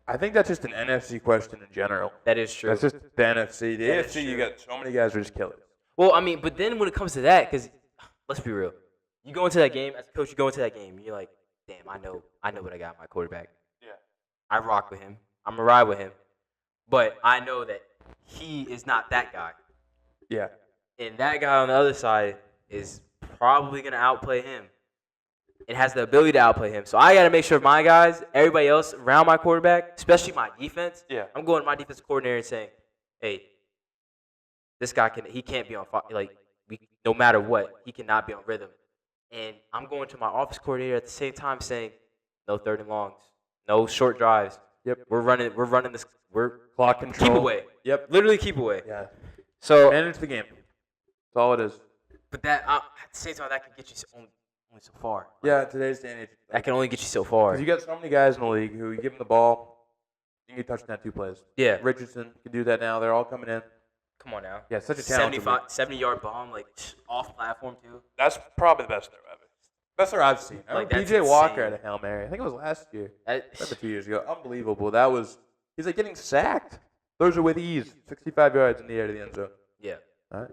I think that's just an NFC question in general. That is true. That's just the NFC. The AFC, you got so many guys who are just killers. Well, I mean, but then when it comes to that, because let's be real, you go into that game as a coach. You go into that game, you're like, damn, I know what I got in my quarterback. Yeah. I rock with him. I'm gonna ride with him. But I know that he is not that guy. Yeah. And that guy on the other side is probably gonna outplay him. It has the ability to outplay him. So I got to make sure my guys, everybody else around my quarterback, especially my defense, Yeah. I'm going to my defensive coordinator and saying, hey, this guy he can't be on fire. Like, no matter what, he cannot be on rhythm. And I'm going to my office coordinator at the same time saying, no third and longs, no short drives. Yep. We're running this. We're Clock control. keep away. Yep. Literally keep away. Yeah. So Manage the game. That's all it is. but that at the same time, that can get you only so far. Yeah, in today's day and age. That can only get you so far. Because you got so many guys in the league who you give them the ball, you can get touchdown 2 plays. Yeah. Richardson can do that now. They're all coming in. Come on now. Yeah, such a talented 70-yard bomb, like off platform too. That's probably the best throw ever. Best throw I've seen. Like, PJ that's Walker insane. had a Hail Mary. I think it was last year. That- Maybe 2 years ago. Unbelievable. He's like getting sacked. Those are with ease. 65 yards in the air to the end zone. yeah. All right.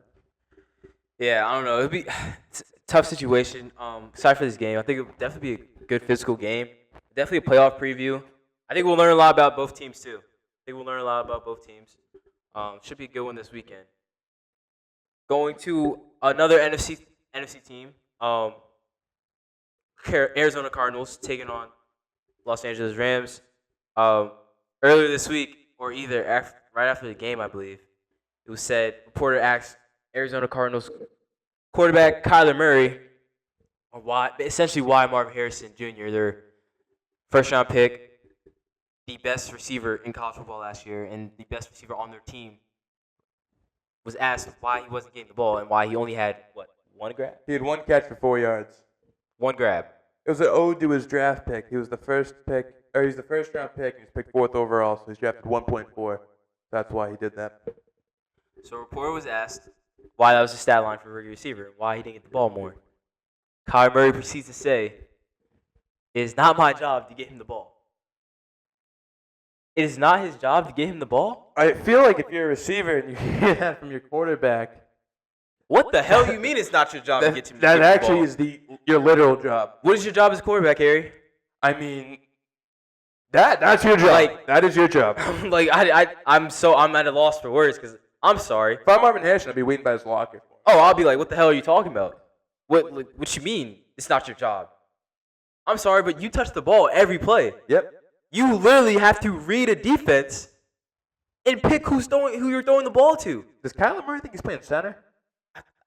Yeah, I don't know. It'd be it's a tough situation. Sorry for this game. I think it would definitely be a good physical game. Definitely a playoff preview. I think we'll learn a lot about both teams too. Should be a good one this weekend. Going to another NFC team. Arizona Cardinals taking on Los Angeles Rams. Earlier this week, or right after the game, I believe, it was said. Reporter asked Arizona Cardinals quarterback Kyler Murray, or why Marvin Harrison Jr., their first-round pick, the best receiver in college football last year, and the best receiver on their team, was asked why he wasn't getting the ball and why he only had one grab. He had 1 catch for 4 yards. One grab. It was an ode to his draft pick. He was the first pick, or he's the first round pick, and he's picked 4th overall, so he's drafted 1.4. That's why he did that. So a reporter was asked why that was a stat line for a rookie receiver and why he didn't get the ball more. Kyler Murray proceeds to say, it is not my job to get him the ball. It is not his job to get him the ball? I feel like if you're a receiver and you hear that from your quarterback, What the hell you mean it's not your job to get him the ball? that actually is your literal job. What is your job as quarterback, Harry? I mean, that's your job. Like- that is your job. Like I'm at a loss for words because I'm sorry. If I'm Marvin Harrison, I'd be waiting by his locker. Oh, I'll be like, what the hell are you talking about? What you mean? It's not your job. I'm sorry, but you touch the ball every play. Yep. You literally have to read a defense and pick who you're throwing the ball to. Does Kyler Murray think he's playing center?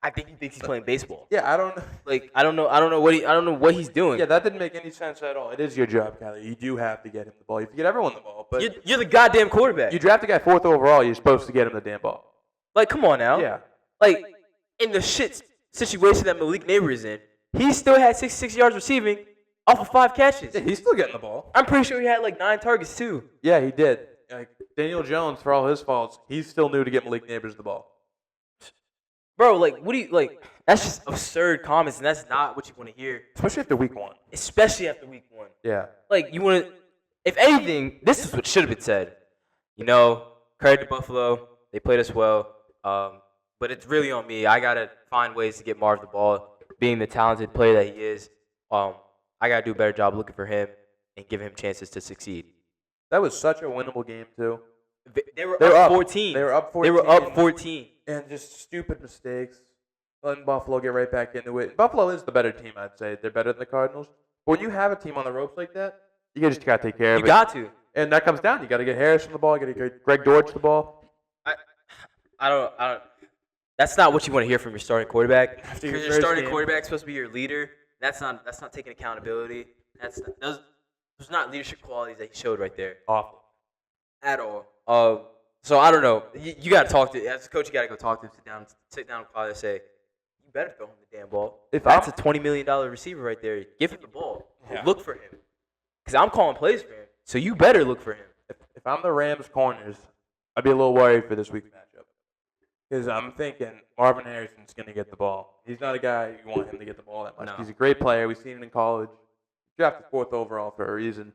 I think he thinks he's playing baseball. Yeah, I don't know. Like I don't know what he's doing. Yeah, that didn't make any sense at all. It is your job, Kyler. You do have to get him the ball. You have to get everyone the ball. But You're the goddamn quarterback. you draft a guy 4th overall, you're supposed to get him the damn ball. Like, come on now. Yeah. Like, in the shit situation that Malik Neighbor is in, he still had 66 yards receiving off of 5 catches. Yeah, he's still getting the ball. I'm pretty sure he had like 9 targets too. Yeah, he did. Like Daniel Jones, for all his faults, he still knew to get Malik Neighbors the ball. Bro, like, what do you like? That's just absurd comments, and that's not what you want to hear, Especially after week 1. especially after week 1. Yeah. Like, you want to, if anything, this is what should have been said. You know, credit to Buffalo, they played us well, but it's really on me. I gotta find ways to get Marv the ball, being the talented player that he is. I gotta do a better job looking for him and giving him chances to succeed. That was such a winnable game, too. They were They were up up. 14. They were up They were 14. up 14. And just stupid mistakes. Letting Buffalo get right back into it. Buffalo is the better team, I'd say. They're better than the Cardinals. But when you have a team on the ropes like that, you just got to take care of You it. got to. And that comes down. You got to get Harrison the ball. You got to get Greg Dortch the ball. I don't. That's not what you want to hear from your starting quarterback. After your Because your first starting game. quarterback's supposed to be your leader. That's not taking accountability. Those not leadership qualities that he showed right there Awful. at all. So I don't know. You got to talk to as a coach. You got to go talk to him. Sit down, and Father, and say, you better throw him the damn ball. If That's I'm- a $20 million receiver right there. Give him the ball. Yeah. Look for him. Because I'm calling plays for him. So you better look for him. If I'm the Rams corners, I'd be a little worried for this week's matchup. Because I'm thinking Marvin Harrison's going to get the ball. He's not a guy you want him to get the ball that much. No. He's a great player. We've seen him in college. Drafted 4th overall for a reason.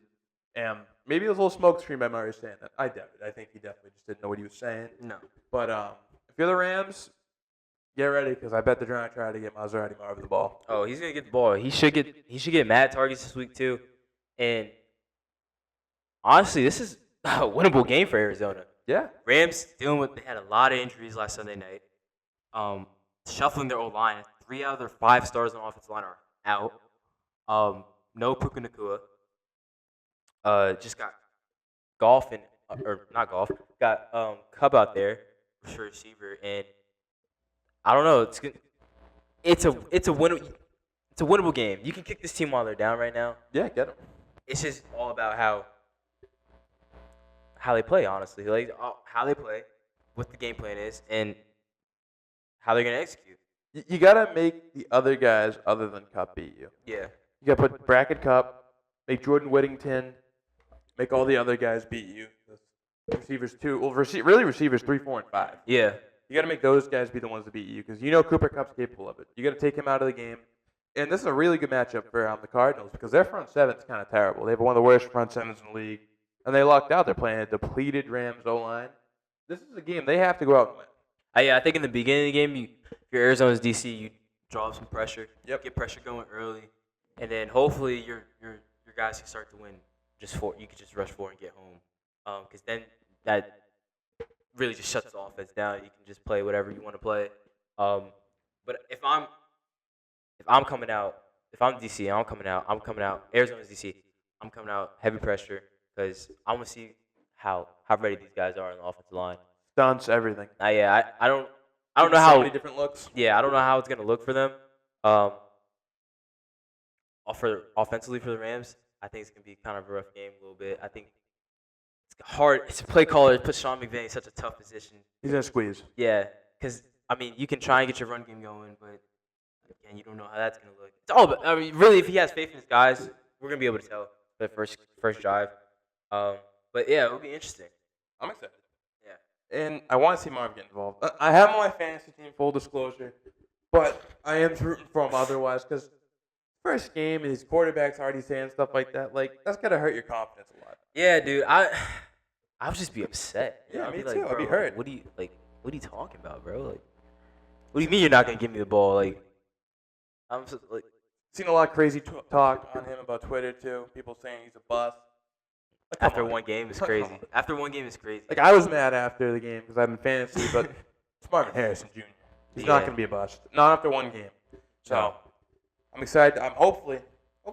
And maybe it was a little smoke screen by Murray saying that. I doubt it. I think he definitely just didn't know what he was saying. No. But if you're the Rams, Get ready, because I bet they're trying to get Maserati Marvin the ball. Oh, he's gonna get the ball. He should get mad targets this week too. And honestly, this is a winnable game for Arizona. Yeah. Rams they had a lot of injuries last Sunday night. Shuffling their old line. 3 out of their 5 stars on the offensive line are out. No Puka Nakua. Just got golf and or not golf. Got Cub out there for receiver, and I don't know. It's good. It's a winnable game. You can kick this team while they're down right now. Yeah, get them. It's just all about how they play, honestly. Like how they play, what the game plan is, and how they're gonna execute. You got to make the other guys other than Cup beat you. Yeah. You got to put Bracket Cup, make Jordan Whittington, make all the other guys beat you. Receivers 2, well, really receivers 3, 4, and 5. Yeah. You got to make those guys be the ones to beat you, because you know Cooper Cup's capable of it. You got to take him out of the game. And this is a really good matchup for the Cardinals, because their front seven's kind of terrible. They have one of the worst front sevens in the league, and they lucked out. They're playing a depleted Rams O-line. This is a game they have to go out and win. Yeah, I think in the beginning of the game, if you're Arizona's DC, you draw up some pressure. Yep. Get pressure going early, and then hopefully your guys can start to win. You can just rush 4 and get home. Because then that really just shuts the offense down. You can just play whatever you want to play. But if I'm coming out, if I'm DC, I'm coming out. Arizona's DC, I'm coming out heavy pressure because I want to see how ready these guys are on the offensive line. Stunts, everything. I don't know how many different looks. Yeah, I don't know how it's gonna look for them. Offensively for the Rams, I think it's gonna be kind of a rough game a little bit. I think it's hard. It's a play caller to put Sean McVay in such a tough position. He's gonna squeeze. Yeah, because I mean you can try and get your run game going, but again, you don't know how that's gonna look. It's all about, I mean, really, if he has faith in his guys, we're gonna be able to tell the first drive. But yeah, it'll be interesting. I'm excited. Yeah. And I want to see Marv get involved. I have him on my fantasy team, full disclosure, but I am rooting for him otherwise, because first game and his quarterback's already saying stuff like that. Like, that's gonna hurt your confidence a lot. Yeah, dude. I would just be upset. Yeah, I'd me be like, too. I'd be bro, hurt. What are you talking about, bro? Like, what do you mean you're not gonna give me the ball? Like, I'm just, like, Seen a lot of crazy talk on him about Twitter too. People saying he's a bust. Like, after one game is crazy. After one game is crazy. Like, I was mad after the game because I'm in fantasy, but it's Marvin Harrison Jr. He's not gonna be a bust. Not after one game. So No. I'm excited. Hopefully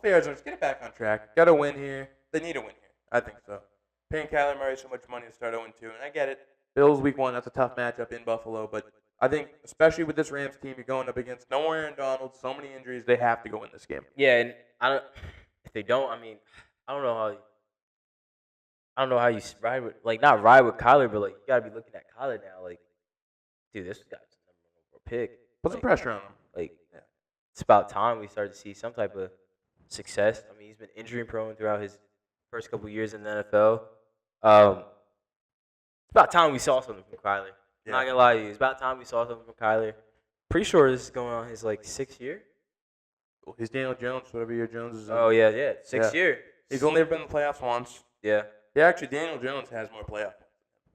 Arizona's get it back on track. Got to win here. They need a win here. I think so. Paying Kyler Murray so much money to start 0-2, and I get it. Bills week 1, that's a tough matchup in Buffalo, but I think especially with this Rams team, you're going up against no Aaron Donald, so many injuries. They have to go in this game. Yeah, and if they don't, I mean, I don't know how you ride with, like, not ride with Kyler, but like you gotta be looking at Kyler now. Like, dude, this guy's the number 1 pick. Put some pressure on him. Like, it's about time we started to see some type of success. I mean, he's been injury prone throughout his first couple years in the NFL. It's about time we saw something from Kyler. I'm not gonna lie to you. It's about time we saw something from Kyler. Pretty sure this is going on his like 6th year. Well, he's Daniel Jones, whatever year Jones is in. Oh yeah, 6th year. He's only ever been in the playoffs once. Yeah. Yeah, actually, Daniel Jones has more playoffs.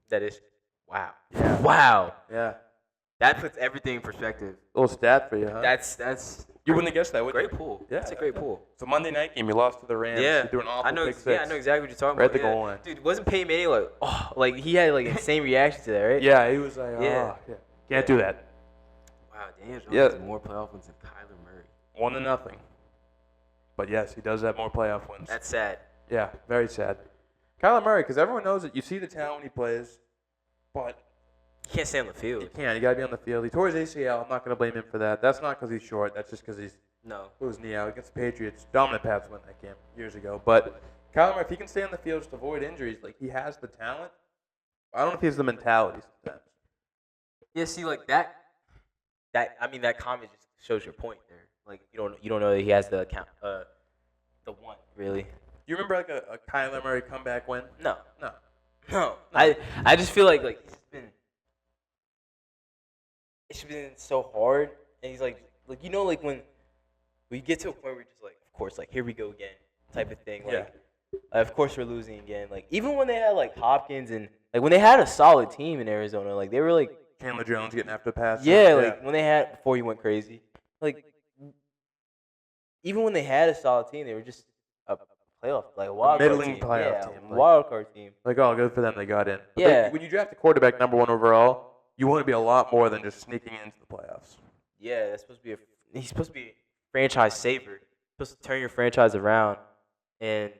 That is. Wow. Yeah. Wow. Yeah. That puts everything in perspective. Little stat for you, huh? That's You wouldn't have guessed that, would you? great pool. Yeah, That's a great pool. It's a Monday night game. You lost to the Rams. Yeah. You threw an awful I know. pick six. Yeah, I know exactly what you're talking Right about. at the goal line. Dude, wasn't Peyton Manning like he had like insane reaction to that, right? Yeah, he was like, Yeah. yeah. Can't do that. Wow, Daniel Jones Yeah. has more playoff wins than Kyler Murray. 1-0. But yes, he does have more playoff wins. That's sad. Yeah, very sad. Kyler Murray, because everyone knows that you see the talent when he plays, but He can't stay on the he field. can't. You got to be on the field. He tore his ACL. I'm not going to blame him for that. That's not because he's short. That's just because he's No. blew his knee out against the Patriots. Dominant Pats win that game years ago. But Kyler Murray, if he can stay on the field just to avoid injuries, like he has the talent. I don't know if he has the mentality sometimes. Yeah, see, like that comment just shows your point there. Like you don't know that he has the one really. Do you remember like a Kyler Murray comeback win? No. No. I just feel like it's been so hard, and he's like when we get to a point where you're just like, of course, like here we go again type of thing. Like, of course we're losing again. Like even when they had like Hopkins and like when they had a solid team in Arizona, like they were like Chandler Jones getting after the pass. Yeah, like when they had before he went crazy. Like even when they had a solid team, they were just a playoff, like a wild card middling team. playoff Yeah, team, wild card team. Like, oh, good for them, they got in. But Yeah. when you draft a quarterback number 1 overall, you want to be a lot more than just sneaking into the playoffs. Yeah, that's supposed to be he's supposed to be a franchise saver. He's supposed to turn your franchise around, and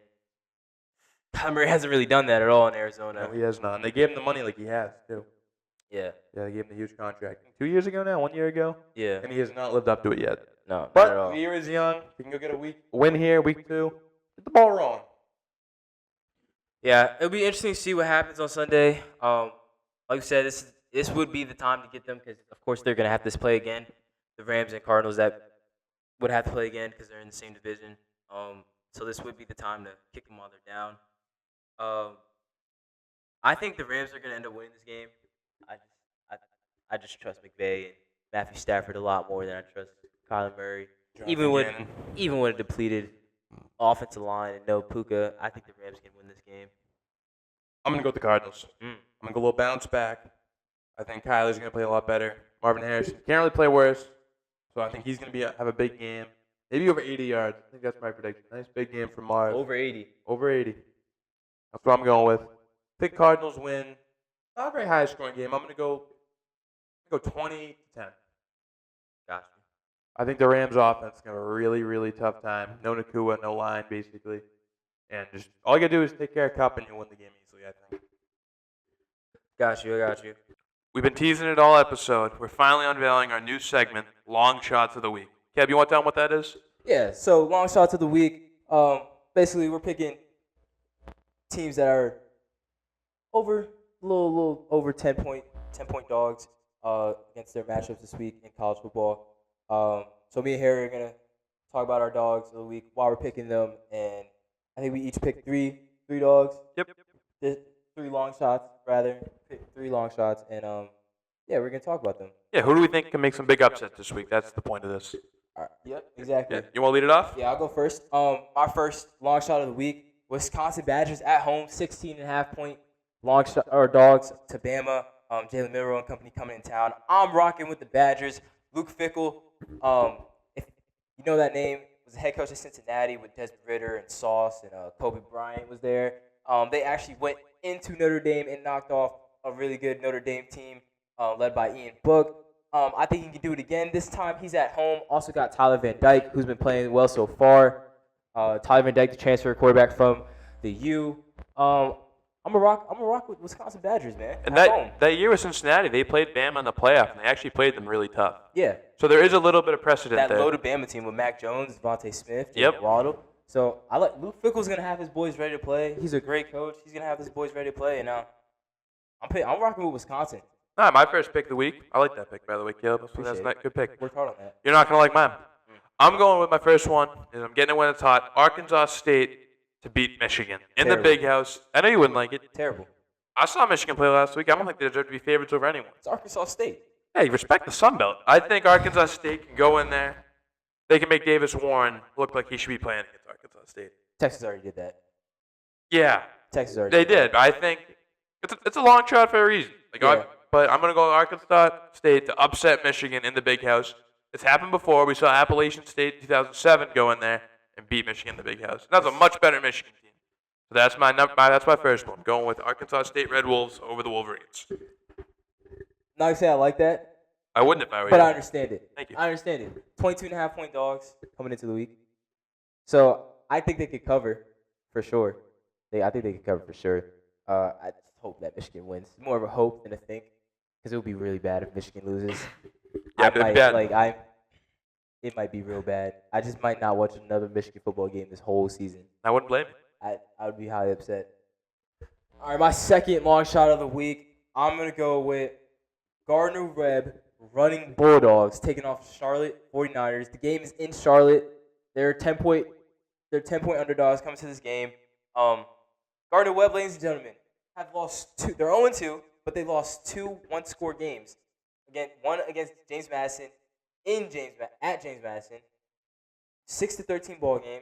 Kyler Murray hasn't really done that at all in Arizona. No, he has not. And they gave him the money like he has, too. Yeah. Yeah, they gave him the huge contract. 2 years ago now? 1 year ago? Yeah. And he has not lived up to it yet. No, not But at all. the year is young. He can go get a win here, week 2. Get the ball rolling. Yeah, it'll be interesting to see what happens on Sunday. Like I said, this would be the time to get them because, of course, they're going to have to play again. The Rams and Cardinals that would have to play again because they're in the same division. So this would be the time to kick them while they're down. I think the Rams are going to end up winning this game. I just trust McVay and Matthew Stafford a lot more than I trust Kyler Murray. Even with a depleted offensive line and no Puka, I think the Rams can win this game. I'm going to go with the Cardinals. I'm going to go a little bounce back. I think Kyler's going to play a lot better. Marvin Harrison can't really play worse. So I think he's going to have a big game. Maybe over 80 yards. I think that's my prediction. Nice big game for Marv. Over 80. Over 80. That's what I'm going with. I think Cardinals win. Not a very high scoring game. I'm going to go 20-10. Gotcha. I think the Rams offense is going to have a really, really tough time. No Nakua, no line, basically. And just all you got to do is take care of Cup and you'll win the game easily, I think. Got you. We've been teasing it all episode. We're finally unveiling our new segment, Long Shots of the Week. Kev, you want to tell them what that is? Yeah, so long shots of the week. Basically, we're picking teams that are over a little over 10 point dogs against their matchups this week in college football. So me and Harry are gonna talk about our dogs of the week while we're picking them, and I think we each pick three dogs. Yep. 3 long shots rather. Pick 3 long shots, and yeah, we're gonna talk about them. Yeah, who do we think can make some big upsets this week? That's the point of this. All right. Yep, exactly. Yeah. You want to lead it off? Yeah, I'll go first. My first long shot of the week: Wisconsin Badgers at home, 16.5-point long shot or dogs to Bama. Jalen Milroe and company coming in town. I'm rocking with the Badgers. Luke Fickell, if you know that name, was the head coach at Cincinnati with Desmond Ridder and Sauce and Kobe Bryant was there. They actually went into Notre Dame and knocked off a really good Notre Dame team led by Ian Book. I think he can do it again. This time he's at home. Also got Tyler Van Dyke, who's been playing well so far. Tyler Van Dyke, the transfer quarterback from the U. I'm gonna rock with Wisconsin Badgers, man. And that year with Cincinnati, they played Bama in the playoff, and they actually played them really tough. Yeah. So there is a little bit of precedent that there. That loaded Bama team with Mac Jones, Devontae Smith, Yep. Waddle. So I like Luke Fickell's gonna have his boys ready to play. He's a great coach. He's gonna have his boys ready to play, and I'm rocking with Wisconsin. Nah, my first pick of the week. I like that pick, by the way, Caleb. That's a good pick. Worked hard on that. You're not going to like mine. I'm going with my first one, and I'm getting it when it's hot. Arkansas State to beat Michigan in the Big House. I know you wouldn't like it. Terrible. I saw Michigan play last week. I don't think they deserve to be favorites over anyone. It's Arkansas State. Hey, respect the Sun Belt. I think Arkansas State can go in there. They can make Davis Warren look like he should be playing against Arkansas State. Texas already did that. Yeah. Texas already They did. But I think it's a long shot for a reason. But I'm going to go with Arkansas State to upset Michigan in the Big House. It's happened before. We saw Appalachian State in 2007 go in there and beat Michigan in the Big House. That's a much better Michigan team. So that's my first one. Going with Arkansas State Red Wolves over the Wolverines. Not to say I like that. I wouldn't if I were you. But I understand it. Thank you. I understand it. 22.5-point dogs coming into the week. So I think they could cover for sure. I think they could cover for sure. I just hope that Michigan wins. It's more of a hope than a think, because it would be really bad if Michigan loses. It might be real bad. I just might not watch another Michigan football game this whole season. I wouldn't blame you. I would be highly upset. All right, my second long shot of the week, I'm going to go with Gardner Webb running Bulldogs taking off Charlotte 49ers. The game is in Charlotte. They're 10-point underdogs coming to this game. Gardner Webb, ladies and gentlemen, have lost 2. They're 0-2, but they lost 2 one-score games. One against James Madison at James Madison. 6-13 ball game.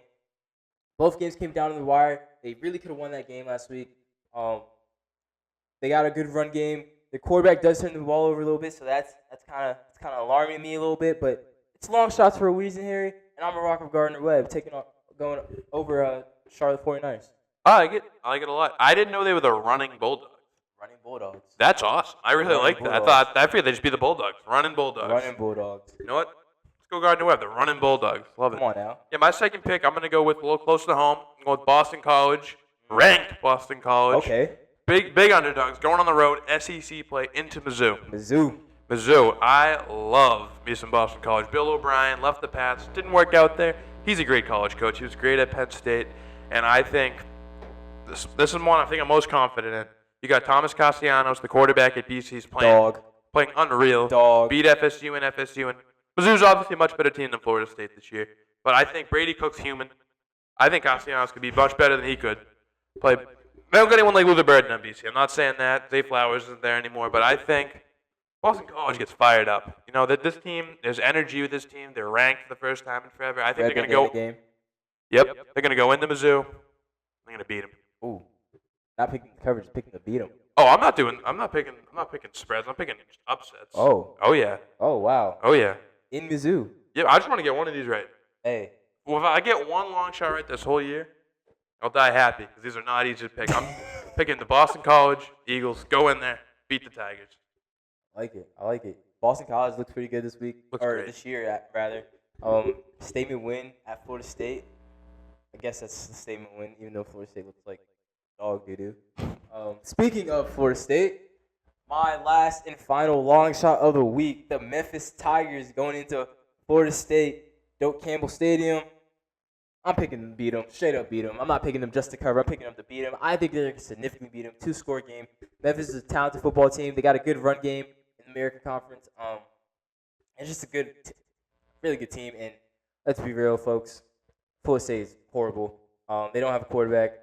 Both games came down to the wire. They really could have won that game last week. They got a good run game. The quarterback does turn the ball over a little bit, so that's kind of alarming me a little bit. But it's long shots for a reason, Harry. And I'm a rock of Gardner Webb going over Charlotte 49ers. I like it. I like it a lot. I didn't know they were the running Bulldogs. Running Bulldogs. That's awesome. I really Running like that. Bulldogs. I figured they'd just be the Bulldogs. Running Bulldogs. Running Bulldogs. You know what? Let's go Gardner Webb. The running Bulldogs. Love it. Come on now. Yeah, my second pick, I'm going to go with a little closer to home. I'm going with Boston College. Ranked Boston College. Okay. Big underdogs. Going on the road. SEC play into Mizzou. Mizzou. I love me some Boston College. Bill O'Brien left the Pats. Didn't work out there. He's a great college coach. He was great at Penn State. And I think this is one I think I'm most confident in. You got Thomas Castellanos, the quarterback at BC. He's playing unreal. Beat FSU and FSU. And Mizzou's obviously a much better team than Florida State this year. But I think Brady Cook's human. I think Castellanos could be much better than he could. They don't get anyone like Luther Burden on BC. I'm not saying that. Zay Flowers isn't there anymore. But I think Boston College gets fired up. You know, that this team, there's energy with this team. They're ranked for the first time in forever. I think they're going to go. Game. Yep. They're going to go into Mizzou. They're going to beat them. Ooh. Not picking coverage, picking to beat them. Oh, I'm not picking spreads. I'm picking upsets. Oh. Oh, yeah. Oh, wow. Oh, yeah. In Mizzou. Yeah, I just want to get one of these right. Hey. Well, if I get one long shot right this whole year, I'll die happy because these are not easy to pick. I'm picking the Boston College Eagles. Go in there. Beat the Tigers. I like it. Boston College looks pretty good this week. Looks great. This year, rather. Statement win at Florida State. I guess that's the statement win, even though Florida State looks like dog doo-doo. Speaking of Florida State, my last and final long shot of the week, the Memphis Tigers going into Florida State, Doak Campbell Stadium. I'm picking them to beat them, straight up beat them. I'm not picking them just to cover. I'm picking them to beat them. I think they're going to significantly beat them. 2-score game. Memphis is a talented football team. They got a good run game in the American Conference. It's just a really good team. And let's be real, folks. Florida State is horrible. They don't have a quarterback.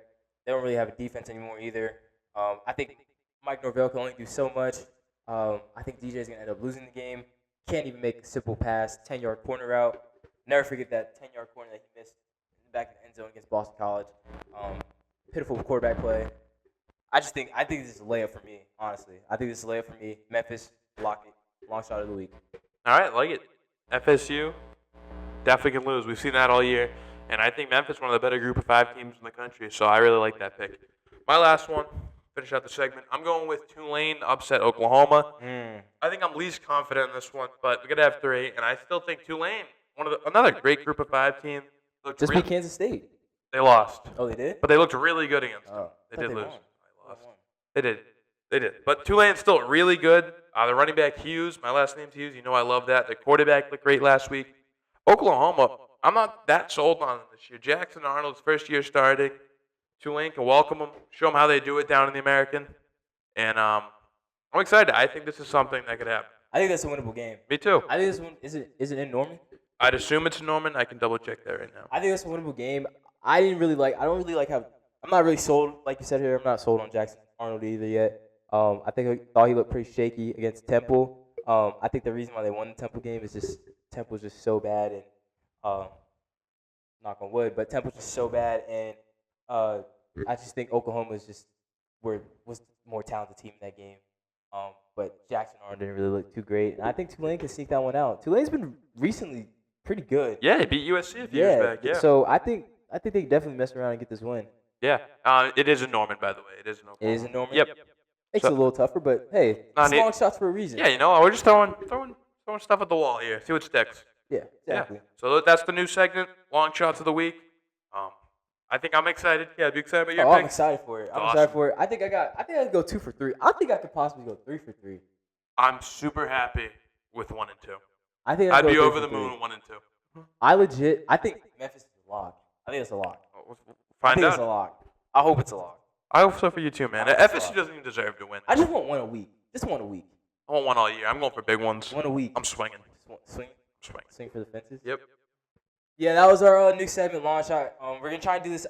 They don't really have a defense anymore either. I think Mike Norvell can only do so much. I think DJ is going to end up losing the game. Can't even make a simple pass, 10-yard corner route. Never forget that 10-yard corner that he missed back in the end zone against Boston College. Pitiful quarterback play. I think this is a layup for me, honestly. I think this is a layup for me. Memphis, lock it. Long shot of the week. All right, like it. FSU definitely can lose. We've seen that all year. And I think Memphis is one of the better group of 5 teams in the country, so I really like that pick. My last one, finish out the segment. I'm going with Tulane upset Oklahoma. I think I'm least confident in this one, but we're going to have 3. And I still think Tulane, another great group of 5 team. Just beat Kansas State. They lost. Oh, they did? But they looked really good against them. They did lose. They lost. They did. But Tulane's still really good. The running back Hughes, my last name's Hughes. You know I love that. The quarterback looked great last week. Oklahoma, I'm not that sold on them this year. Jackson Arnold's first year starting. Tulane can welcome them, show them how they do it down in the American. And I'm excited. I think this is something that could happen. I think that's a winnable game. Me too. I think this one is it in Norman? I'd assume it's Norman. I can double check that right now. I think that's a winnable game. I don't really like how. I'm not really sold, like you said here. I'm not sold on Jackson Arnold either yet. I thought he looked pretty shaky against Temple. I think the reason why they won the Temple game is just Temple's just so bad, and knock on wood, but Temple's just so bad, and I just think Oklahoma was the more talented team in that game. But Jackson Arnold didn't really look too great, and I think Tulane can sneak that one out. Tulane's been recently pretty good. Yeah, he beat USC a few years back. Yeah. So I think they can definitely mess around and get this win. Yeah. It is in Norman, by the way. It is in Oklahoma. It is in Norman. Yep. Makes it a little tougher, but hey, it's long shots for a reason. Yeah, we're just throwing stuff at the wall here. See what sticks. Yeah, exactly. Yeah. So that's the new segment, long shots of the week. I think I'm excited. Yeah, be excited about your pick. I'm excited for it. Excited for it. I think I can go 2 for 3. I think I could possibly go 3 for 3. I'm super happy with 1 and 2. I think I'd be over the moon with 1 and 2. I think Memphis is a lock. I think it's a lock. Find out. It's a lock. I hope it's a lock. I hope so for you too, man. FSU doesn't even deserve to win. I just want 1 a week. Just 1 a week. I want 1 all year. I'm going for big ones. 1 a week. I'm swinging. Swing for the fences. Yep. Yeah, that was our new segment, long shot. We're gonna try and do this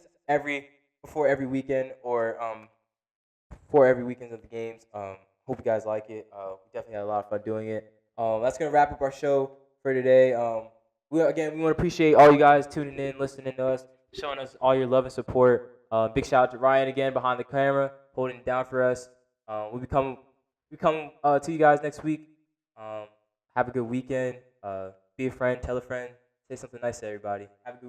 before every weekend or before every weekend of the games. Hope you guys like it. We definitely had a lot of fun doing it. That's gonna wrap up our show for today. We want to appreciate all you guys tuning in, listening to us, showing us all your love and support. Big shout out to Ryan again behind the camera, holding it down for us. We'll be coming we come to you guys next week. Have a good weekend. Be a friend. Tell a friend. Say something nice to everybody. Have a good